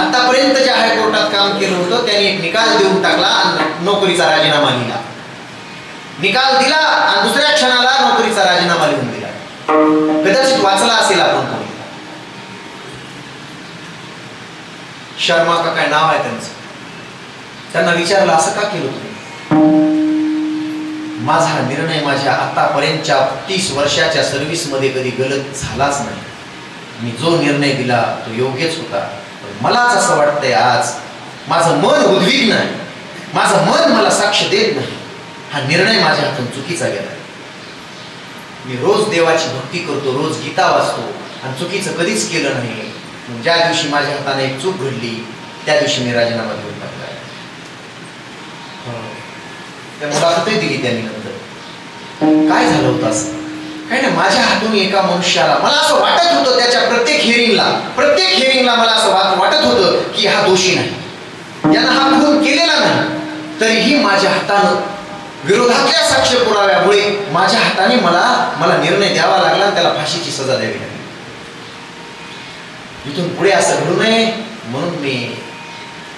आतापर्यंत ज्या हायकोर्टात काम केलं होतं त्याने एक निकाल देऊन टाकला आणि नोकरीचा राजीनामा लिहिला. निकाल दिला आणि दुसऱ्या क्षणाला नोकरीचा राजीनामा लिहून दिला. कदाचित वाचला असेल आपण कोणी. शर्मा का काय नाव आहे त्यांचं. त्यांना विचारलं असं का केलं तुम्ही? माझा निर्णय माझ्या आतापर्यंतच्या 30 वर्षाच्या सर्व्हिस मध्ये कधी गलत झालाच नाही. मी जो निर्णय दिला तो योग्यच होता. पण मलाच असं वाटतंय आज माझं मन उद्विग्न आहे, माझं मन मला साक्ष देत नाही. हा निर्णय माझ्या हातून चुकीचा गेला. मी रोज देवाची भक्ती करतो, रोज गीता वाचतो आणि चुकीचं कधीच केलं नाही. ज्या दिवशी माझ्या हाताने एक चूक घडली त्या दिवशी मी राजीनामा देऊन टाकला. त्या मुलाखतही दिली त्यांनी. नंतर काय झालं होतं असं काय नाही, माझ्या हातून एका मनुष्याला, मला असं वाटत होतं त्याच्या प्रत्येक हिअरिंगला मला असं वाटत होतं की हा दोषी नाही, यानं हा खून केलेला नाही, तरीही माझ्या हातानं विरोधातल्या साक्ष पुराव्यामुळे माझ्या हाताने मला निर्णय द्यावा लागला आणि त्याला फाशीची सजा द्यावी लागली. इथून पुढे असं घडू नये म्हणून मी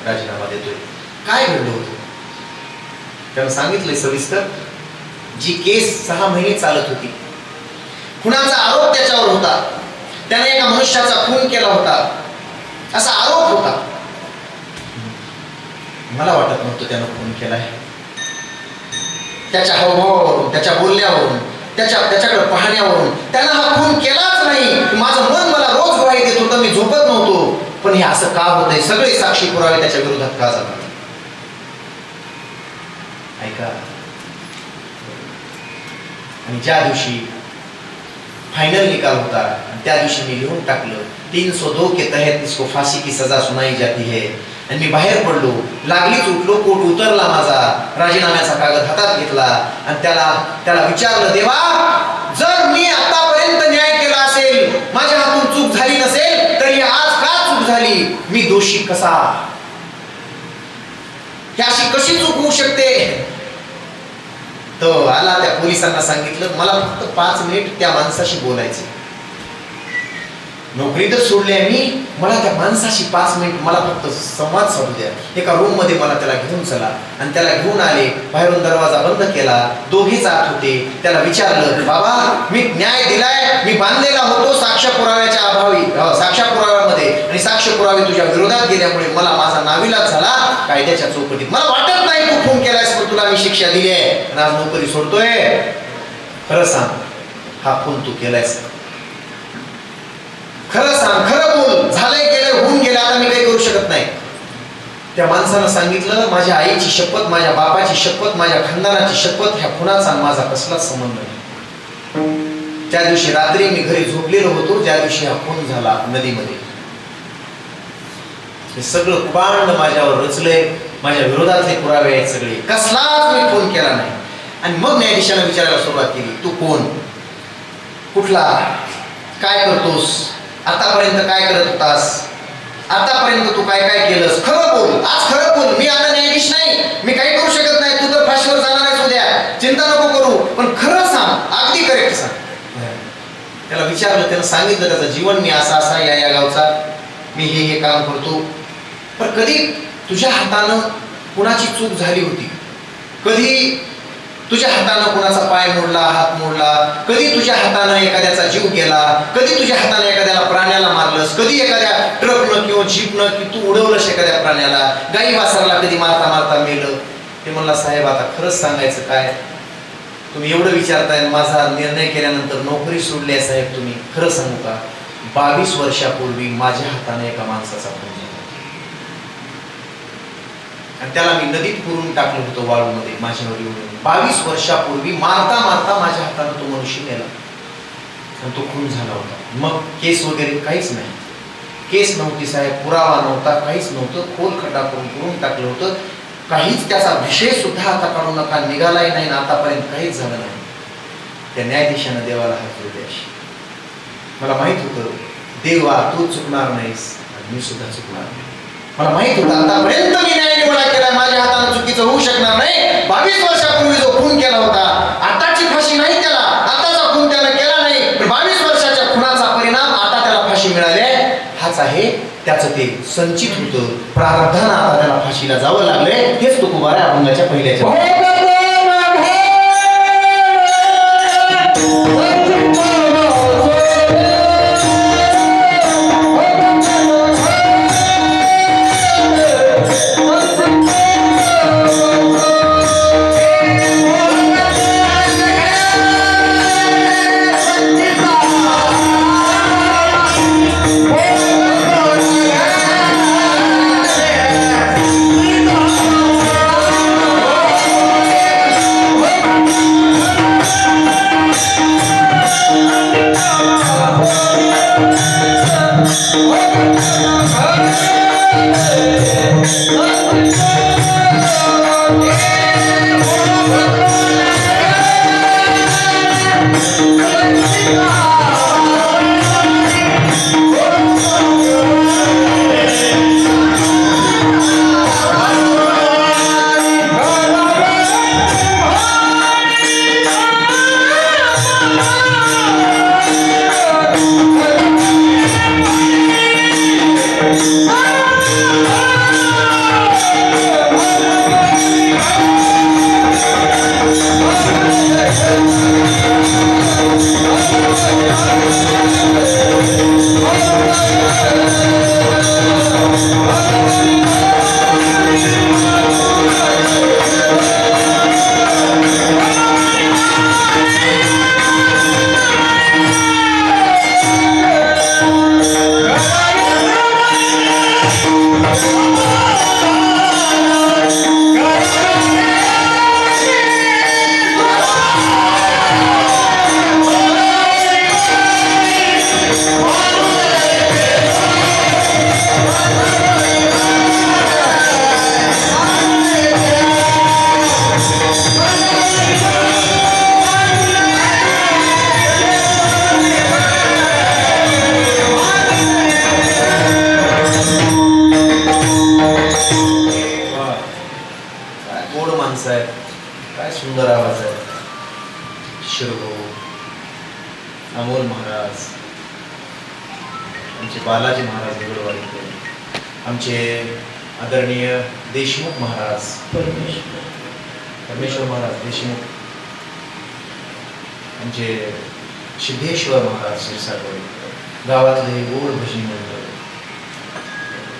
राजीनामा देतोय. काय घडलं होतं त्यानं सांगितलंय सविस्तर. जी केस 6 महिने चालत होती, खुनाचा आरोप त्याच्यावर होता, त्याने एका मनुष्याचा खून केला होता असा आरोप होता. मला वाटत नव्हतं त्यानं खून केलाय. त्याच्या हावभावावरून, त्याच्या बोलण्यावरून, त्याच्याकडे पाहण्यावरून त्यानं हा खून केलाच नाही. माझं मन मला रोज ग्वाही देत होतं, मी झोपत नव्हतो. पण हे असं का होतंय? सगळे साक्षी पुरावे त्याच्या विरोधात का जातात? ऐका. आणि ज्या दिवशी फाइनल निकाल होता त्या दिवशी मी लिहून टाकलं 302 के तहत इसको फांसी की सजा सुनाई जाती है. आणि मी बाहेर पडलो, लागलीच उठलो, कोट उतरला माझा, राजीनाम्याचा कागद हातात घेतला आणि त्याला विचारलं, देवा, जर मी आतापर्यंत न्याय केला असेल, माझ्या हातून चूक झाली नसेल, तरी आज का चूक झाली? मी दोषी कसा? ही अशी कशी चूक होऊ शकते? तो आला, त्या पोलिसांना सांगितलं, मला फक्त 5 मिनिट त्या माणसाशी बोलायचे. नोकरी तर सोडली आहे मी, मला त्या माणसाशी 5 मिनिट मला फक्त संवाद साधू द्या. एका रूम मध्ये मला त्याला घेऊन चला. आणि त्याला घेऊन आले, बाहेरून दरवाजा बंद केला, दोघेच आत होते. त्याला विचारलं, बाबा, मी न्याय दिलाय, मी बांधलेला होतो साक्ष पुराव्याच्या अभावी, साक्ष पुराव्यामध्ये, आणि साक्ष पुरावे तुझ्या विरोधात गेल्यामुळे मला माझा नाविलाज झाला कायद्याच्या चौकटीत. मला वाटत नाही तू खून केलायस, पण तुला मी शिक्षा दिली आहे आणि आज नोकरी सोडतोय. खरं सांग, हा खून तू केलायस? खरं सांग, खरं बोल. झालंय, गेलंय, होऊन गेलं, आता मी काही करू शकत नाही. त्या माणसानं सांगितलं, माझ्या आईची शपथ, माझ्या बापाची शपथ, माझ्या खानदानाची शपथ, ह्या खुनाचा माझा कसलाच संबंध नाही. त्या दिवशी रात्री मी घरी झोपलेलो होतो, ज्या दिवशी हा खून झाला नदीमध्ये. हे सगळं कुबांड माझ्यावर रचलंय, माझ्या विरोधातले पुरावे आहेत सगळे, कसलाच मी खून केला नाही. आणि मग न्यायाधीशानं विचारायला सुरुवात केली, तू कोण, कुठला, काय करतोस, आतापर्यंत काय करत होतास, आतापर्यंत तू काय काय केलंस, खरं बोल, आज खरं बोल. मी आता न्यायाधीश नाही, मी काही करू शकत नाही, तू तर फाशीवर जाणार आहेस उद्या, चिंता नको करू, पण खरं सांग, अगदी करेक्ट सांग. त्याला विचारलं, त्यानं सांगितलं त्याचं जीवन, मी असा या गावचा, मी हे काम करतो. पण कधी तुझ्या हातानं कुणाची चूक झाली होती? कधी तुझ्या हातानं कुणाचा पाय मोडला, हात मोडला? कधी तुझ्या हातानं एखाद्याचा जीव गेला? कधी तुझ्या हातानं एखाद्याला प्राण्याला मारलंस? कधी एखाद्या ट्रकनं किंवा जीपनं की तू उडवलंस एखाद्या प्राण्याला? गाई वासराला कधी मारता मारता मेलं? ते म्हणला, साहेब, आता खरंच सांगायचं काय, तुम्ही एवढं विचारताय, माझा निर्णय केल्यानंतर नोकरी सोडली आहे साहेब, तुम्ही खरं सांगू का, 22 वर्षापूर्वी माझ्या हाताने एका माणसाचा खून झाला आणि त्याला मी नदीत पुरून टाकलं होतं, वाळूमध्ये, माझ्यावर येऊन. 22 वर्षापूर्वी मारता मारता माझ्या हाताने तो मनुष्य मेला आणि तो खून झाला होता. मग केस वगैरे काहीच नाही. केस नव्हती साहेब, पुरावा नव्हता, काहीच नव्हतं. खोल खड्डा करून टाकलं होतं. काहीच त्याचा विषय सुद्धा आता काढू नका, निघालाही नाही ना आतापर्यंत काहीच झालं नाही. त्या न्यायाधीशानं देवाला हात जोडले अशी. मला माहित होतं देवा तू चुकणार नाहीस आणि मी सुद्धा चुकणार नाही. मला माहित होतं आतापर्यंत मी न्याय निवडा केला, माझ्या हाताने चुकीचं होऊ शकणार नाही. 22 वर्षापूर्वी जो खून केला होता, आताची फाशी नाही त्याला, आताचा खून त्यानं केला नाही, 22 वर्षाच्या खुनाचा परिणाम आता त्याला फाशी मिळाली हाच आहे. त्याचं ते संचित होतं प्रारब्धानं आता त्याला फाशीला जावं लागलंय. हेच तुकोबारा अभंगाच्या पहिल्याच्या काय सुंदर आवाज आहे. शिरभाऊ, अमोल महाराज, आमचे बालाजी महाराज दगडवाडीकर, आमचे आदरणीय देशमुख महाराज, परमेश्वर महाराज देशमुख, आमचे सिद्धेश्वर महाराज शिरसाटवाडीकर, गावातले गोड भजनी मंडळ,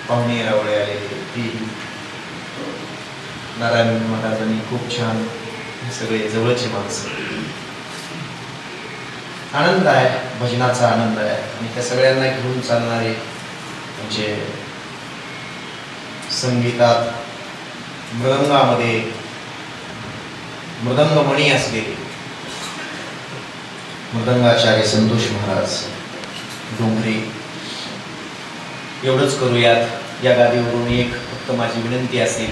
पाहुणे रावळे आलेले, ती नारायण महाराजांनी खूप छान, सगळे जवळचे माणसं. आनंद आहे, भजनाचा आनंद आहे. आणि त्या सगळ्यांना घेऊन चालणारे म्हणजे संगीतात मृदंगामध्ये मृदंगमणी असलेले मृदंगाचार्य संतोष महाराज डोंगरे. एवढंच करूयात. या गादीवरून एक फक्त माझी विनंती असेल,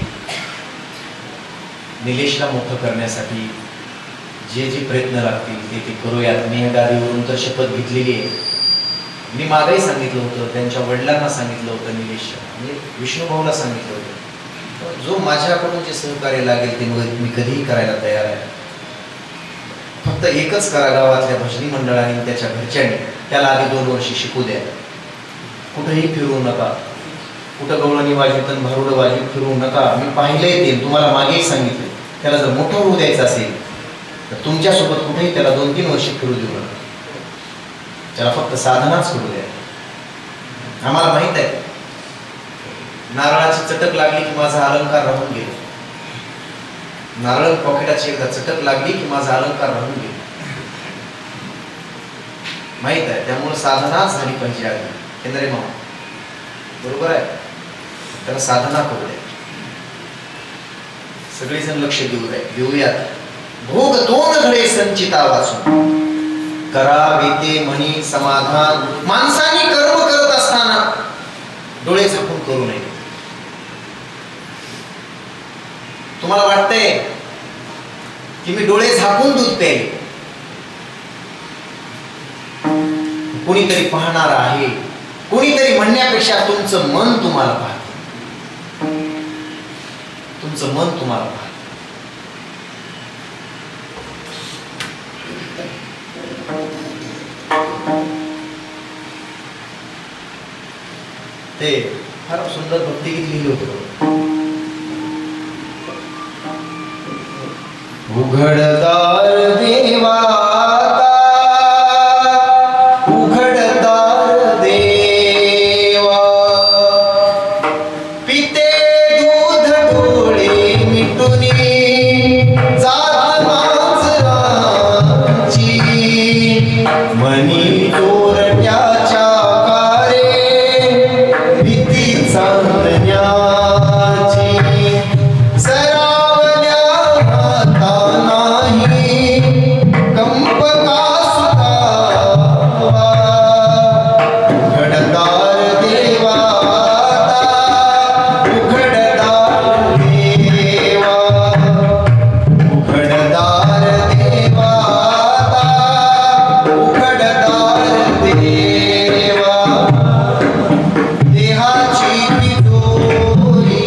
निलेशला मोठं करण्यासाठी जे जे प्रयत्न लागतील ते करूयात. मी या गादीवरून तर शपथ घेतलेली आहे. मी मागही सांगितलं होतं, त्यांच्या वडिलांना सांगितलं होतं, निलेशच्या म्हणजे विष्णुभाऊला सांगितलं होतं, जो माझ्याकडून जे सहकार्य लागेल ते मी कधीही करायला तयार आहे. फक्त एकच करा, गावातल्या भजनी मंडळाने त्याच्या घरच्यांनी त्याला आधी 2 वर्ष शिकू द्या. कुठेही फिरू नका, कुठं गवळणी वाजवीत भारुडं वाजवीत फिरू नका. मी पाहिलंय ते, तुम्हाला मागेही सांगितलं. त्याला जर मोठं होऊ द्यायचं असेल तर तुमच्यासोबत कुठेही त्याला 2-3 वर्ष फिरू देऊ नका. त्याला फक्त साधनाच करू द्या. आम्हाला माहित आहे, नारळाची चटक लागली की माझा अलंकार राहून गेला. नारळ पॉकेटाची एकदा चटक लागली की माझा अलंकार राहून गेला. माहित आहे, त्यामुळे साधनाच झाली पाहिजे आधी. केंद्रे मामा बरोबर आहे, त्याला साधना करू द्या. सगळेजण लक्ष देऊयात. भोग 2 घडे संचिता वाचून, करावे ते म्हणी समाधान. माणसाने कर्म करत असताना डोळे झाकून करू नये. तुम्हाला वाटतंय की मी डोळे झाकून दूध प्यायले, कोणीतरी पाहणार आहे, कोणीतरी म्हणण्यापेक्षा तुमचं मन तुम्हाला पाहतं. तुमचं मन तुम्हाला पाहतं. ते फार सुंदर भक्तिगीत लिहिलं होतं. उघडदार देवा उघडदार देवा, पिते दूध डोळे मिटुनी जात मांजराची, मनी चोरट्याच्या कारे भीती चांदण्याची, सरावल्या हाता नाही कंप का सुतावा. उघडदार देवा उघडदार देवा, उघडदार देवा उघडदार देवा, देहाची तिजोरी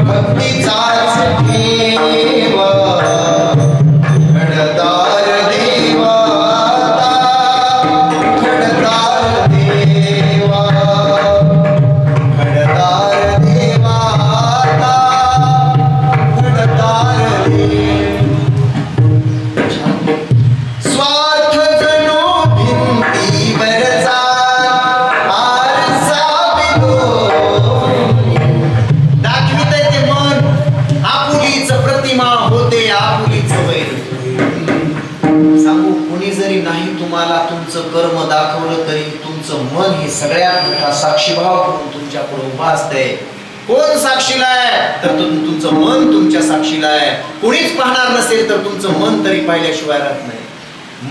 भक्तीचाच ठेवा. उघडदार देवा उघडदार देवा, उघडदार देवा उघडदार देवा. स्वार्थ जणू भिंतीवरचा आरसा दाखवित ते मन, आपुलीच प्रतिमा होते आपुलीच वैर. सांगू, कुणी जरी नाही तुम्हाला तुमचं कर्म दाखवलं तरी तुमचं मन हे सगळ्यात मोठा साक्षीभाव करून तुमच्या पुढे उभा असतंय. कोण साक्षीला आहे तर तुमचं मन तुमच्या साक्षीला आहे. कुणीच पाहणार नसेल तर तुमचं मन तरी पाहिल्याशिवाय राहत नाही.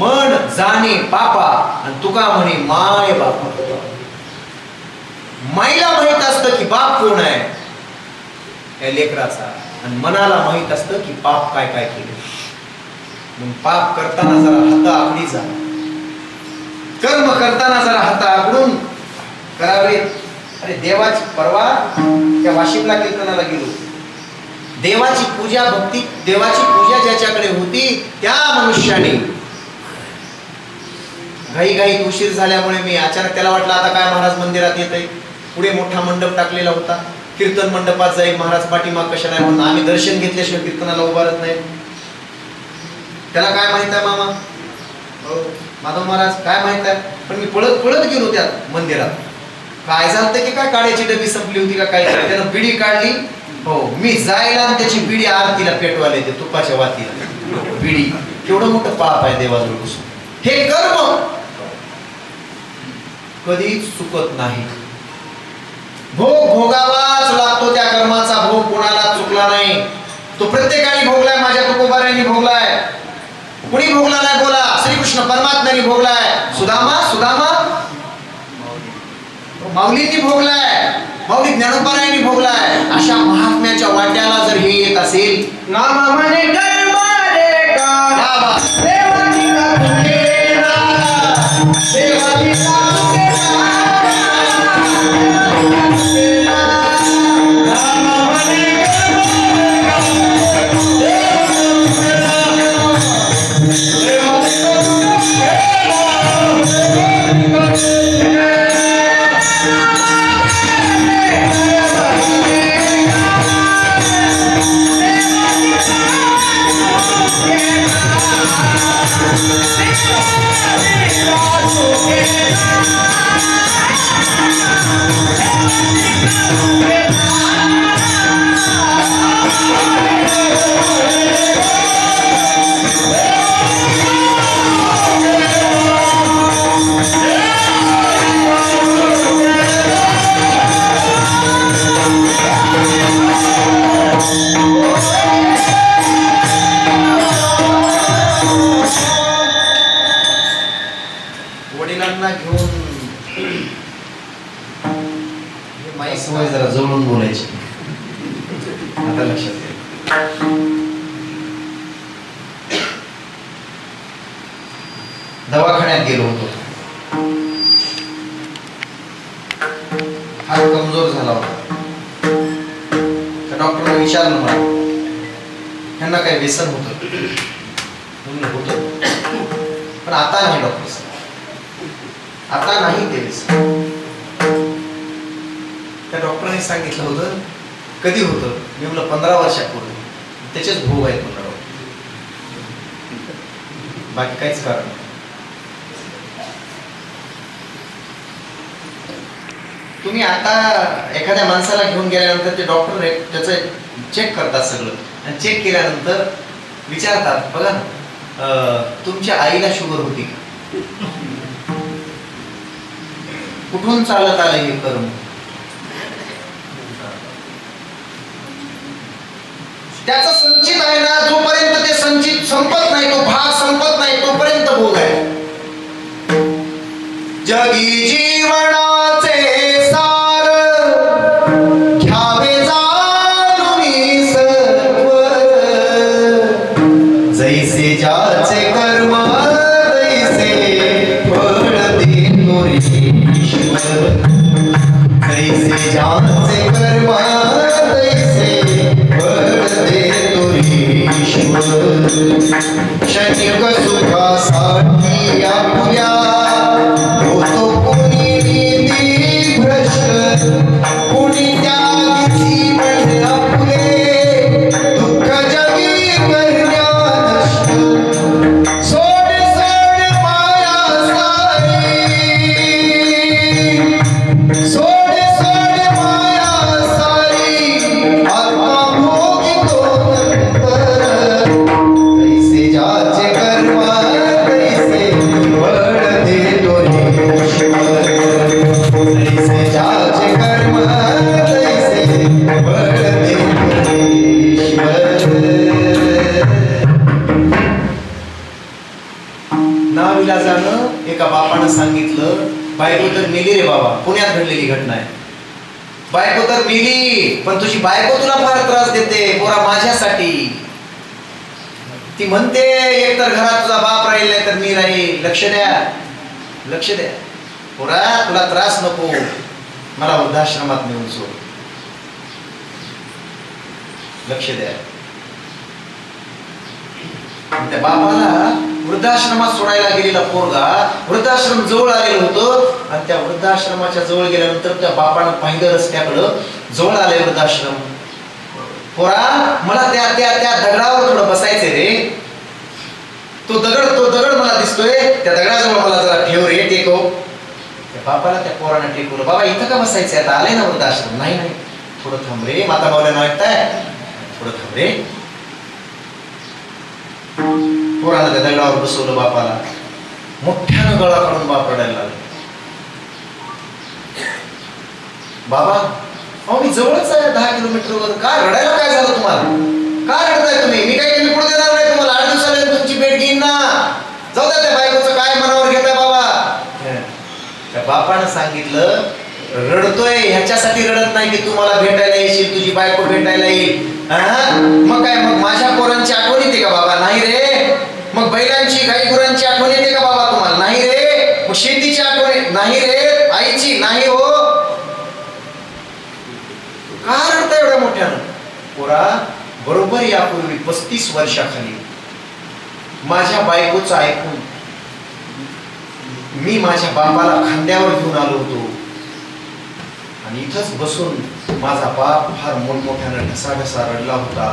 मन जाणे पापा आणि तुका म्हणे माय बापा. माईला माहित असतं की बाप कोण आहे या लेकराचा, आणि मनाला माहित असतं की पाप काय काय केलं. मग पाप करताना जरा हात आखडी जा, कर्म करताना जरा हात आखडून करावे. अरे देवाची परवा त्या वाशिमला कीर्तनाला गेलो. देवाची पूजा भक्ती, देवाची पूजा ज्याच्याकडे होती त्या मनुष्याने घाईघाईत उशीर झाल्यामुळे मी अचानक त्याला वाटलं आता काय महाराज मंदिरात येत आहे. पुढे मोठा मंडप टाकलेला होता. कीर्तन मंडपात जाईल महाराज पाठीमाग कशा नाही म्हणून आम्ही दर्शन घेतल्याशिवाय कीर्तनाला उभारत नाही. त्याला काय माहित आहे मामा, हो माधव महाराज काय माहित आहे. पण मी पळत पळत गेलो त्या मंदिरात. काय झालं की काय काड्याची डबी संपली होती का काय, त्यानं बिडी काढली. हो मी जायला आणि त्याची बिडी आरतीला पेटवायला येते तुपाच्या वातीला. बिडी केवढं मोठं पाप आहे देवाजवळ. हे कर्म कधीच चुकत नाही. भोग भोगावाच लागतो. त्या कर्माचा भोग कोणाला चुकला नाही. तो प्रत्येकाने भोगलाय. माझ्या तुकोबारायांनी भोगलाय. कुणी भोगला नाही बोला. श्रीकृष्ण परमात्म्याने भोगलाय. सुदामा सुदामा माऊलींनी भोगलाय. माऊली ज्ञानोबारायांनी भोगलाय. अशा महात्म्याच्या वाट्याला जर हे येत असेल नामा म्हणे कर्मारे का देवाची का तुकेना, देवाची का तुकेना, नामा म्हणे माईक सवय जरा जवळून बोलायची. आता लक्षात घ्या. दवाखान्यात गेलो होतो. हात कमजोर झाला होता. त्या डॉक्टरने विचारलं मला, ह्यांना काही व्यसन होतं? म्हणलं होतं, पण आता नाही डॉक्टर साहेब, आता नाही ते व्यसन. त्या डॉक्टरांनी सांगितलं होतं. कधी होतं? मी म्हणलं 15 वर्षापूर्वी. त्याचेच भोग आहेत म्हणलं डॉक्टर, बाकी काहीच कारण नाही. तुम्ही आता एखाद्या माणसाला घेऊन गेल्यानंतर ते डॉक्टर त्याचं चेक करतात सगळं, आणि चेक केल्यानंतर विचारतात, बघा तुमच्या आईला शुगर होती का? कुठून चालत आलं हे कर्म? त्याचं संचित आहे ना, जोपर्यंत ते संचित संपत नाही, तो भाग संपत नाही, तोपर्यंत भोग आहे. जगी जीवनाचे सार घ्यावे जाणून सत्वर, जैसे ज्याचे कर्म तैसे फळ देतो रे ईश्वर, जैसे ज्याचे कर्म तैसे फळ देतो रे ईश्वर. क्षणिक सुखासाठी आपुल्या होतो कोणी नीती भ्रष्ट, कोणी त्यागी जीवन आपुले दुःख जगी करण्या नष्ट. सोड सोड माया सारी, सोड सोड माया सारी, आत्मा भोगितो नंतर, जैसे ज्याचे कर्म तैसे फळ देतो रे ईश्वर, जैसे ज्याचे कर्म तैसे फळ देतो रे ईश्वर. नाविलाजानं एका बापानं सांगितलं, बायको तर मेली रे बाबा. पुण्यात घडलेली घटना आहे. बायको तर मेली, पण तुझी बायको तुला फार त्रास देते पोरा माझ्यासाठी. ती म्हणते एकतर घरात तुझा बाप राहील नाही तर मी राहील. लक्ष द्या, लक्ष द्या पोरा, तुला त्रास नको, मला वृद्धाश्रमात नेऊन सोड. लक्ष द्या. त्या बापाला वृद्धाश्रमात सोडायला गेलेला पोरगा वृद्धाश्रम जवळ आलेलं होतं, आणि त्या वृद्धाश्रमाच्या जवळ गेल्यानंतर त्या बापानं पाहिलं रस्त्याकडं, जवळ आलंय वृद्धाश्रम. पोरा मला त्या त्या त्या दगडावर थोडं बसायचंय रे. तो दगड मला दिसतोय, त्या दगडाजवळ मला जरा ठेव रे, टेकव. त्या बापाला त्या पोरानं टेकवलं. बाबा इथं का बसायचंय, आता आलंय ना वृद्धाश्रम. नाही नाही, थोडं थांब रे, माता मावल्यानं ऐकताय, थोडं थांब रे. पोरानं त्या दगडावर बसवलं बापाला. मोठ्यानं गळा काढून बाप रडायला लागला. बाबा अहो मी जवळच आहे 10 किलोमीटरवर, काय रडायला काय झालं तुम्हाला? काय रडताय तुम्ही? मी काही कमी पडू देणार नाही तुम्हाला. 8 दिवसाला तुमची भेट घेईन ना. जाऊ द्या त्या बायकोचं काय मनावर घेताय बाबा. त्या बापानं सांगितलं, रडतोय ह्याच्यासाठी रडत नाही की तू मला भेटायला येशील, तुझी बायको भेटायला येईल. मग काय, मग माझ्या पोरांची आठवण येते का बाबा? नाही रे. मग बैलांची गाई गुरांची आठवण येते का बाबा तुम्हाला? नाही रे. मग शेतीची आठवण नाही रे. आईची नाही हो. का रडता एवढ्या मोठ्यानं? पोरा बरोबर यापूर्वी 35 वर्षाखाली माझ्या बायकोचं ऐकून मी माझ्या बापाला खांद्यावर घेऊन आलो होतो, आणि इथंच बसून माझा बाप फार मोठमोठ्यानं ढसाढसा रडला होता.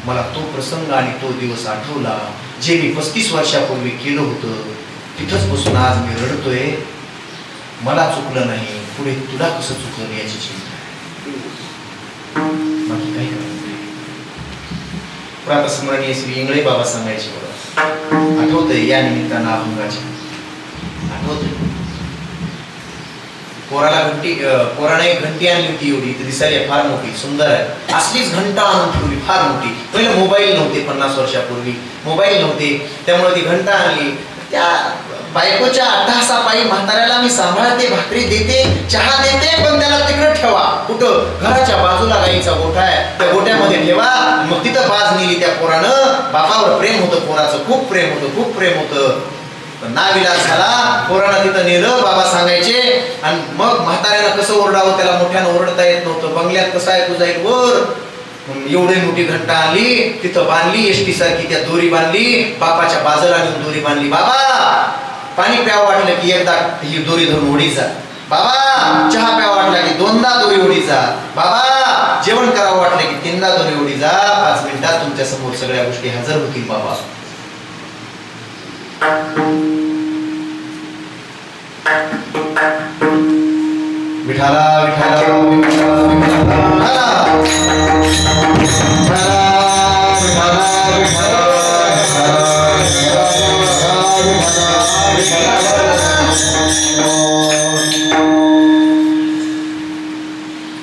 मला तो प्रसंग आणि तो दिवस आठवला जे मी 35 वर्षापूर्वी केलं होतं. तिथंच बसून आज मी रडतोय. मला चुकलं नाही, पुढे तुला कसं चुकलं याची चिंता. बाकी काही करत नाही. प्रातस्मरणीय श्री इंगळे बाबा सांगायचे बघा, आठवतंय या निमित्तानं अभंगाचे आठवतंय. पोराने एक घंटी आणली होती, एवढी दिसायला फार मोठी सुंदर आहे. असलीच घंटा आणून ठेवली फार मोठी. पहिले मोबाईल नव्हते, 50 वर्षापूर्वी मोबाईल नव्हते, त्यामुळे ती घंटा आणली. त्या बायकोच्या अट्टहासापायी म्हाताऱ्याला मी सांभाळते, भाकरी देते, चहा देते, पण त्याला तिकडे ठेवा. कुठं? घराच्या बाजूला गाईचा गोठा आहे, त्या गोठ्यामध्ये ठेवा. मग तिथं बाज नेली त्या पोरानं. बापावर प्रेम होतं पोराचं, खूप प्रेम होतं, खूप प्रेम होतं. पण नाविलाज झाला, पोरानं तिथं नेलं. बाबा सांगायचे. आणि मग म्हाताऱ्यानं कसं ओरडावं, त्याला मोठ्यानं ओरडता येत नव्हतं. बंगल्यात कसं ऐकू जाईल वर. एवढी मोठी घंटा आणली, तिथं बांधली, एसटी सारखी त्या दोरी बांधली. बापाच्या बाजूला नेऊन दोरी बांधली. बाबा पाणी प्यावं वाटलं की एकदा ही दोरी धरून उडी जा. बाबा चहा प्यावं वाटला की दोनदा दोरी उडी जा. बाबा जेवण करावं वाटलं की तीनदा दोरी उडी जा. 5 मिनिटात तुमच्या समोर सगळ्या गोष्टी हजर होतील बाबा. विठाला विठाला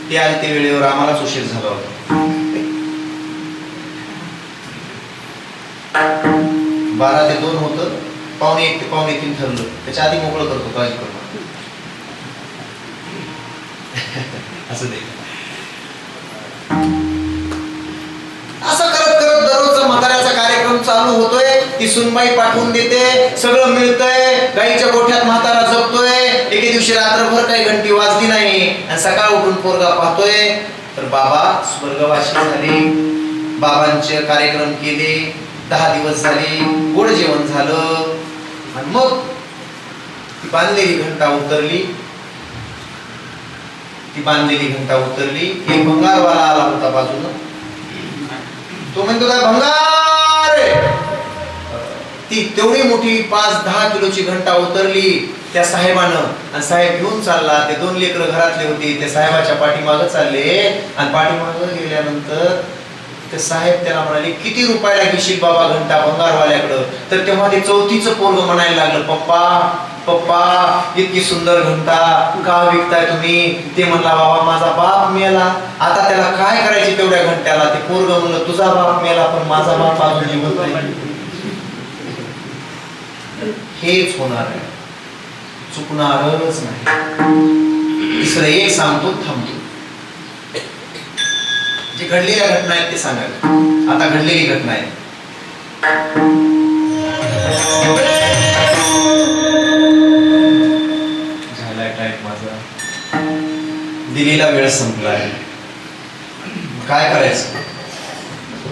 ते आले ते वेळेवर आम्हालाच उशीर झाला होता. 12 ते 2 होतं. 1:45 ते 2:45 ठरलं. त्याच्या आधी मोकळं करतो, काळजी करू नका. असं दे. असं करत करत दररोजचा म्हाताऱ्याचा कार्यक्रम चालू होतोय. ती सुनबाई पाठवून देते, सगळं मिळतंय. गाईच्या गोठ्यात म्हातारा जपतोय. एके दिवशी रात्रभर काही घंटी वाजली नाही आणि सकाळ उठून पोरगा पाहतोय तर बाबा स्वर्गवासी झाले. बाबांचे कार्यक्रम केले. 10 दिवस झाले, गोड जेवण झालं. आणि मग ती बांधलेली घंटा उतरली. ती बांधलेली घंटा उतरली. एक भंगारवाला आला होता बाजूला. तो म्हणतो काय भंगार. ती तेवढी मोठी 5-10 किलोची घंटा उतरली त्या साहेबानं. आणि साहेब घेऊन चालला. ते 2 लेकरं घरातले होते, ते साहेबाच्या पाठीमागं चालले. आणि पाठीमागं गेल्यानंतर ते साहेब त्याला म्हणाले, किती रुपयाला घेशील बाबा घंटा भंगारवाल्याकडं. तर तेव्हा ते 4थीचं पोरग म्हणायला लागलं, पप्पा पप्पा इतकी सुंदर घंटा का विकताय तुम्ही. ते म्हणला, बाबा माझा बाप मेला, आता त्याला काय करायचे तेवढ्या घंट्याला. ते पोरग म्हणलं, तुझा बाप मेला पण माझा बाप अजून जिवंत आहे. हेच होणार आहे, चुकणारच नाही. तिसरं एक सांगतो, थांबतो. जे घडलेल्या घटना आहेत ते सांगायला. आता घडलेली घटना आहे. झालाय टाइम माझा, दिलेला वेळ संपलाय. काय करायचं?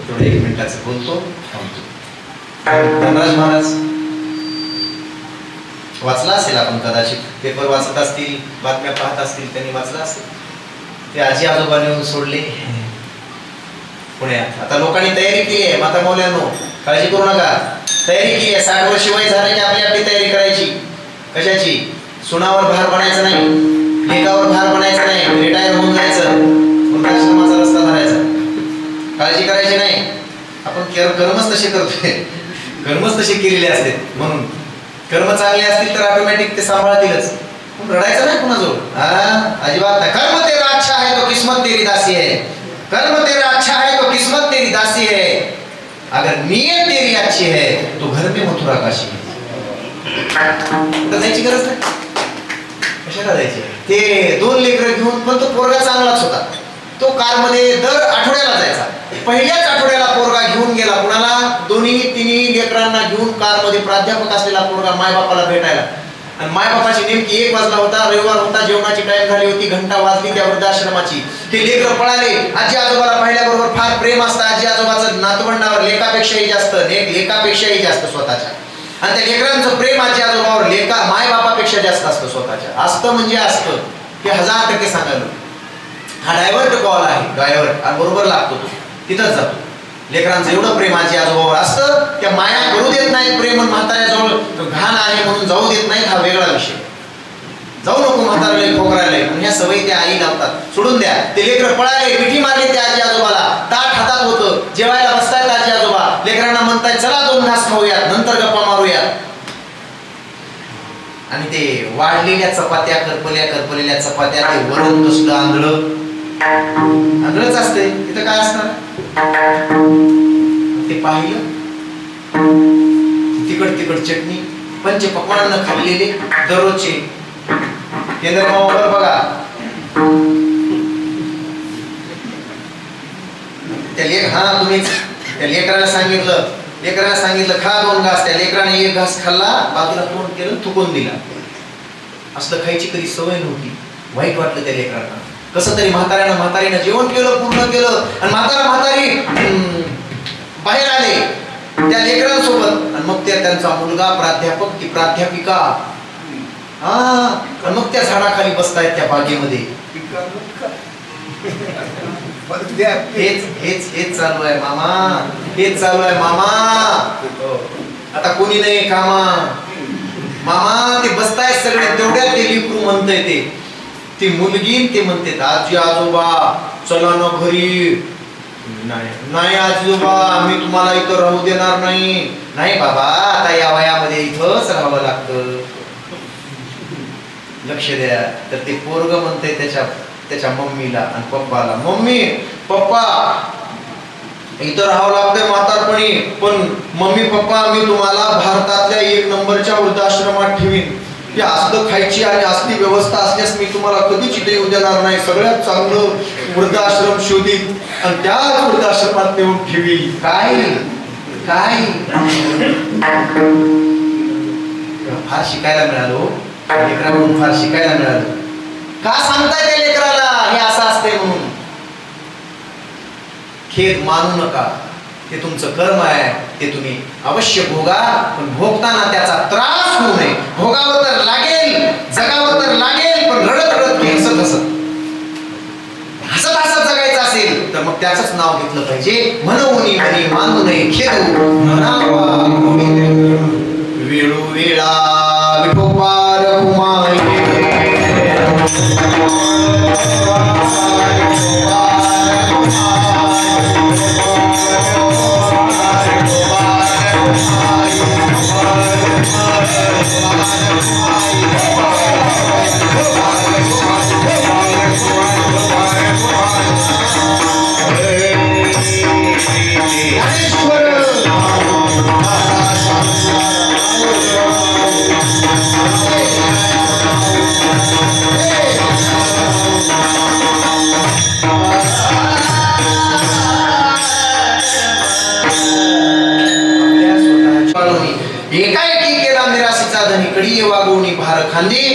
थोडं 1 मिनिटाचं बोलतो, थांबतो. धनराज महाराज वाचला असेल आपण कदाचित, पेपर वाचत असतील, बातम्या पाहत असतील, त्यांनी वाचला असेल. ते आजी आजोबा नेऊन सोडले पुण्यात. आता लोकांनी तयारी केली आहे. माता मौल्यांनो काळजी करू नका, तयारी केली आहे. 60 वर्ष वय झाले की आपली आपली तयारी करायची. कशाची? सुनावर भार बनायचं नाही, लेकावर भार बनायचं नाही, रिटायर होऊन जायचं, वृद्धाश्रमाचा रस्ता धरायचा. काळजी करायची नाही. आपण कर्मच तसे करतोय, कर्मच तसे केलेले असते. म्हणून कर्म चांगले असतील तर ऑटोमॅटिक ते सांभाळतीलच. रडायचं नाही कुणाजवळ, अजिबात नाही. कर्म तेरा अच्छा है तो किस्मत तेरी दासी है. कर्म तेरा अच्छा है तो किस्मत तेरी दासी है. अगर नीयत तेरी अच्छी है तो घर में मथुरा काशी है. तर जायची गरज नाही. कशाला जायची? ते 2 लेकरं घेऊन, पण तो पोरगा चांगलाच होता. तो कारमध्ये दर आठवड्याला जायचा. पहिल्याच आठवड्याला पोरगा घेऊन गेला. कुणाला? तिन्ही लेकरांना घेऊन कारमध्ये प्राध्यापक असलेला पोरगा मायबापाला भेटायला. आणि मायबापाची नेमकी 1 वाजला होता, रविवार होता, जेवणाची टाइम झाली होती, घंटा वाजली त्या वृद्धाश्रमाची. ते लेकर पळाले. आजी आजोबाला पाहिल्याबरोबर फार प्रेम असतं आजी आजोबाचं नातवंडावर, लेकापेक्षाही जास्त, लेकापेक्षाही जास्त स्वतःच्या. आणि त्या लेकरांचं प्रेम आजी आजोबावर माय बापापेक्षा जास्त असतं स्वतःच्या. असतं म्हणजे असतं, हे 1000% सांगायला. हा डायव्हर्ट कॉल आहे, डायव्हर्ट, आणि बरोबर लागतो तो, तिथंच जातो. लेकरांचं एवढं प्रेम आजी आजोबावर असतं, त्या माया करू देत नाहीत प्रेम. म्हाताऱ्याजवळ घाण आहे म्हणून जाऊ देत नाहीत, हा वेगळा विषय. जाऊ नको म्हाताऱ्याला, ठोकरायला. पण ह्या सवयी त्या आई लावतात. सोडून द्या. ते लेकर पळाले, मिठी मारली त्या आजी आजोबाला. ताट हातात होतं, जेवायला बसतायत आजी आजोबा. लेकरांना म्हणतायत, चला 2 घास खाऊयात, नंतर गप्पा मारूयात. आणि ते वाढलेल्या चपात्या, करपलेल्या चपात्या, ते वरण कसलं आंधळच असते. तिथं काय असणार? ते पाहिलं, तिखट चटणी, पंचपक्वान्न खाल्लेले दररोजचे केंद्र मामावर बघा. तुम्हीच त्या लेकराला सांगितलं खा 2 घास. त्या लेकराने 1 घास खाल्ला, बाजूला तोंड केलं, थुकून दिला. असलं खायची कधी सवय नव्हती. वाईट वाटलं त्या लेकरांना. कसं तरी म्हातारीनं जेवण केलं, पूर्ण केलं, आणि म्हातारी बाहेर आले त्या लेकरांसोबत. आणि मग त्यांचा मुलगा प्राध्यापक, ती प्राध्यापिका, आणि मग त्या झाडाखाली बसतायत त्या बागेमध्ये. हेच चालू आहे मामा. आता कोणी नाही कामा. मामा ते बसताय सगळे, तेवढ्यात ते लिकरू म्हणतंय, ती मुलगी ते म्हणते आजी आजोबा चला ना घरी. नाही आजोबा, आम्ही तुम्हाला इथं राहू देणार नाही बाबा, आता या वयामध्ये इथंच राहावं लागतं. लक्ष द्या. तर ते पोरग म्हणते त्याच्या मम्मीला आणि पप्पाला, मम्मी पप्पा इथं राहावं लागतंय म्हातारपणी, पण मम्मी पप्पा मी तुम्हाला भारतातल्या 1 नंबरच्या वृद्धाश्रमात ठेवीन. हे असलं खायची आणि असली व्यवस्था असल्यास मी तुम्हाला कधीच इथे येऊ देणार नाही. सगळ्यात चांगलं वृद्धाश्रम शोधित आणि त्याच वृद्धाश्रमात नेऊन ठेवी. काय फार शिकायला मिळालो लेकराकडून, फार शिकायला मिळालं. का सांगताय त्या लेकराला हे असं असतंय म्हणून? खेद मानू नका. ते तुमचं कर्म आहे, ते तुम्ही अवश्य भोगा, पण भोगताना त्याचा त्रास होऊ नये. भोगावं तर लागेल, जगावं तर लागेल, पण रडत हसत जगायचं असेल तर मग त्याचंच नाव घेतलं पाहिजे. म्हणून म्हणे मानू नये खेदू म्हणावा वेळोवेळा विठोबार कुमारी. एकाएकी केला निराशीचा धनी, कडी वागवणी भार खांदी,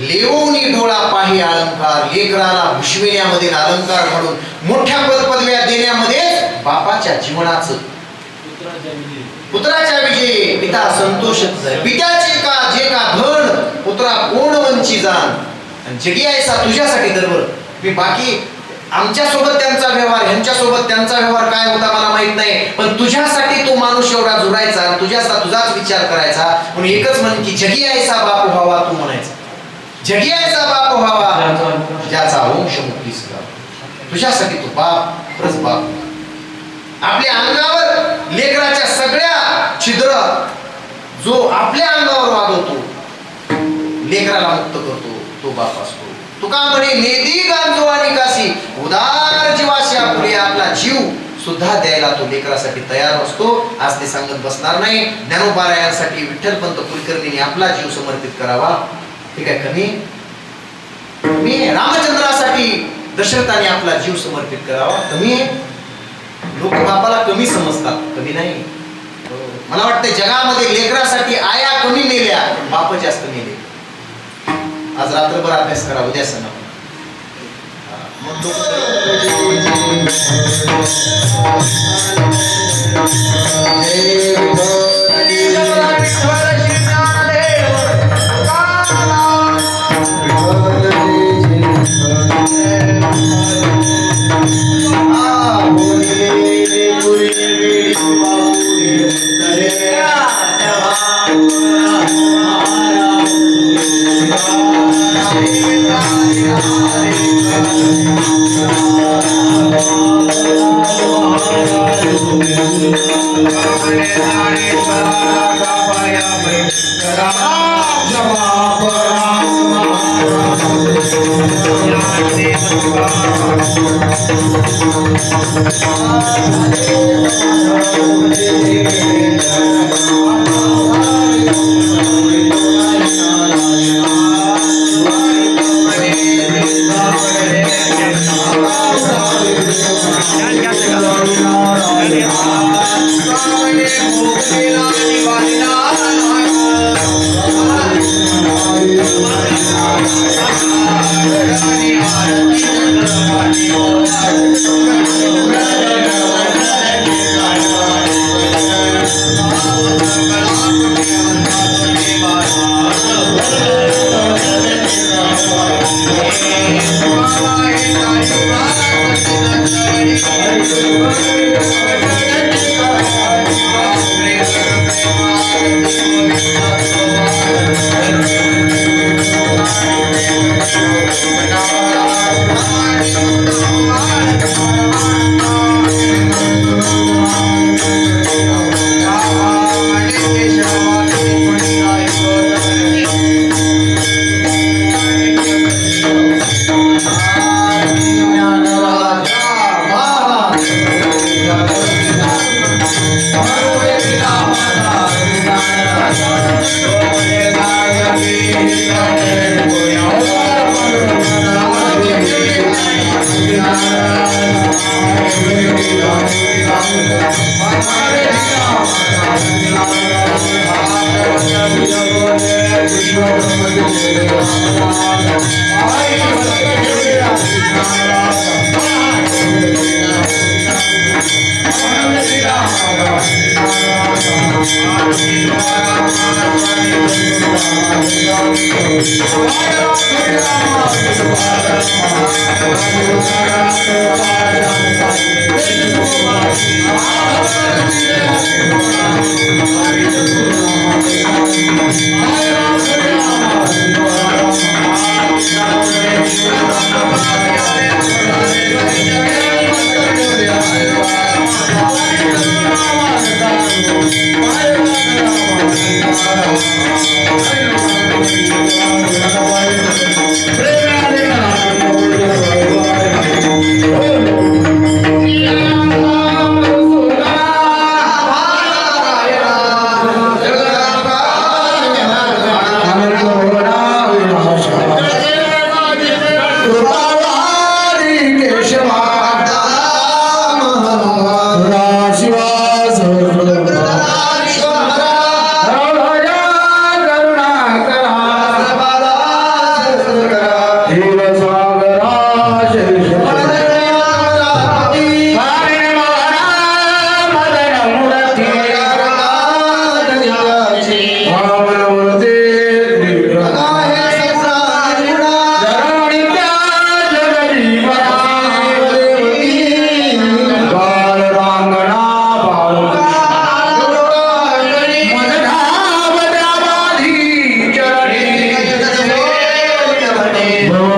लेवोनी डोळा पाही अलंकार. लेकराला भुशविण्यामध्ये अलंकार म्हणून मोठ्या पदपदव्या देण्यामध्ये बापाच्या जीवनाचं, पुत्राच्या विजयी पिता संतोषच आहे. पित्याचे का जे का धन, पुत्रा कोण वंची जाण. जगी ऐसा तुझ्यासाठी दरवर. मी बाकी आमच्या सोबत त्यांचा व्यवहार, ह्यांच्या सोबत त्यांचा व्यवहार काय होता मला माहित नाही, पण तुझ्यासाठी तो माणूस एवढा जुरायचा, तुझाच विचार करायचा. म्हणून एकच म्हण की जगी ऐसा बाप व्हावा, तू म्हणायचा जगी ऐसा बाप व्हावा ज्याचा वंश मुक्तीस गावा. तुझ्यासाठी तो बाप, खरंच बाप. आपल्या अंगावर लेकराच्या सगळ्या छिद्र जो आपल्या अंगावर वागवतो, लेकराला मुक्त करतो, तो बाप असतो. तुका म्हणे नेदी गांजो आणि काशी, उदार जीवाशी आपुले. आपला जीव सुद्धा द्यायला तो लेकरासाठी तयार असतो. आज ते सांगत बसणार नाही. ज्ञानोपारायणासाठी विठ्ठल पंत कुलकर्णीने आपला जीव समर्पित करावा. ठीक आहे, कमी रामचंद्रासाठी दशरथाने आपला जीव समर्पित करावा. कमी लोक बापाला कमी समजतात, कमी नाही. मला वाटतं जगामध्ये लेकरासाठी आया कमी मेल्या, बाप जास्त मेले. आज रात्रभर अभ्यास करा, उद्या सण. Thank you. Oh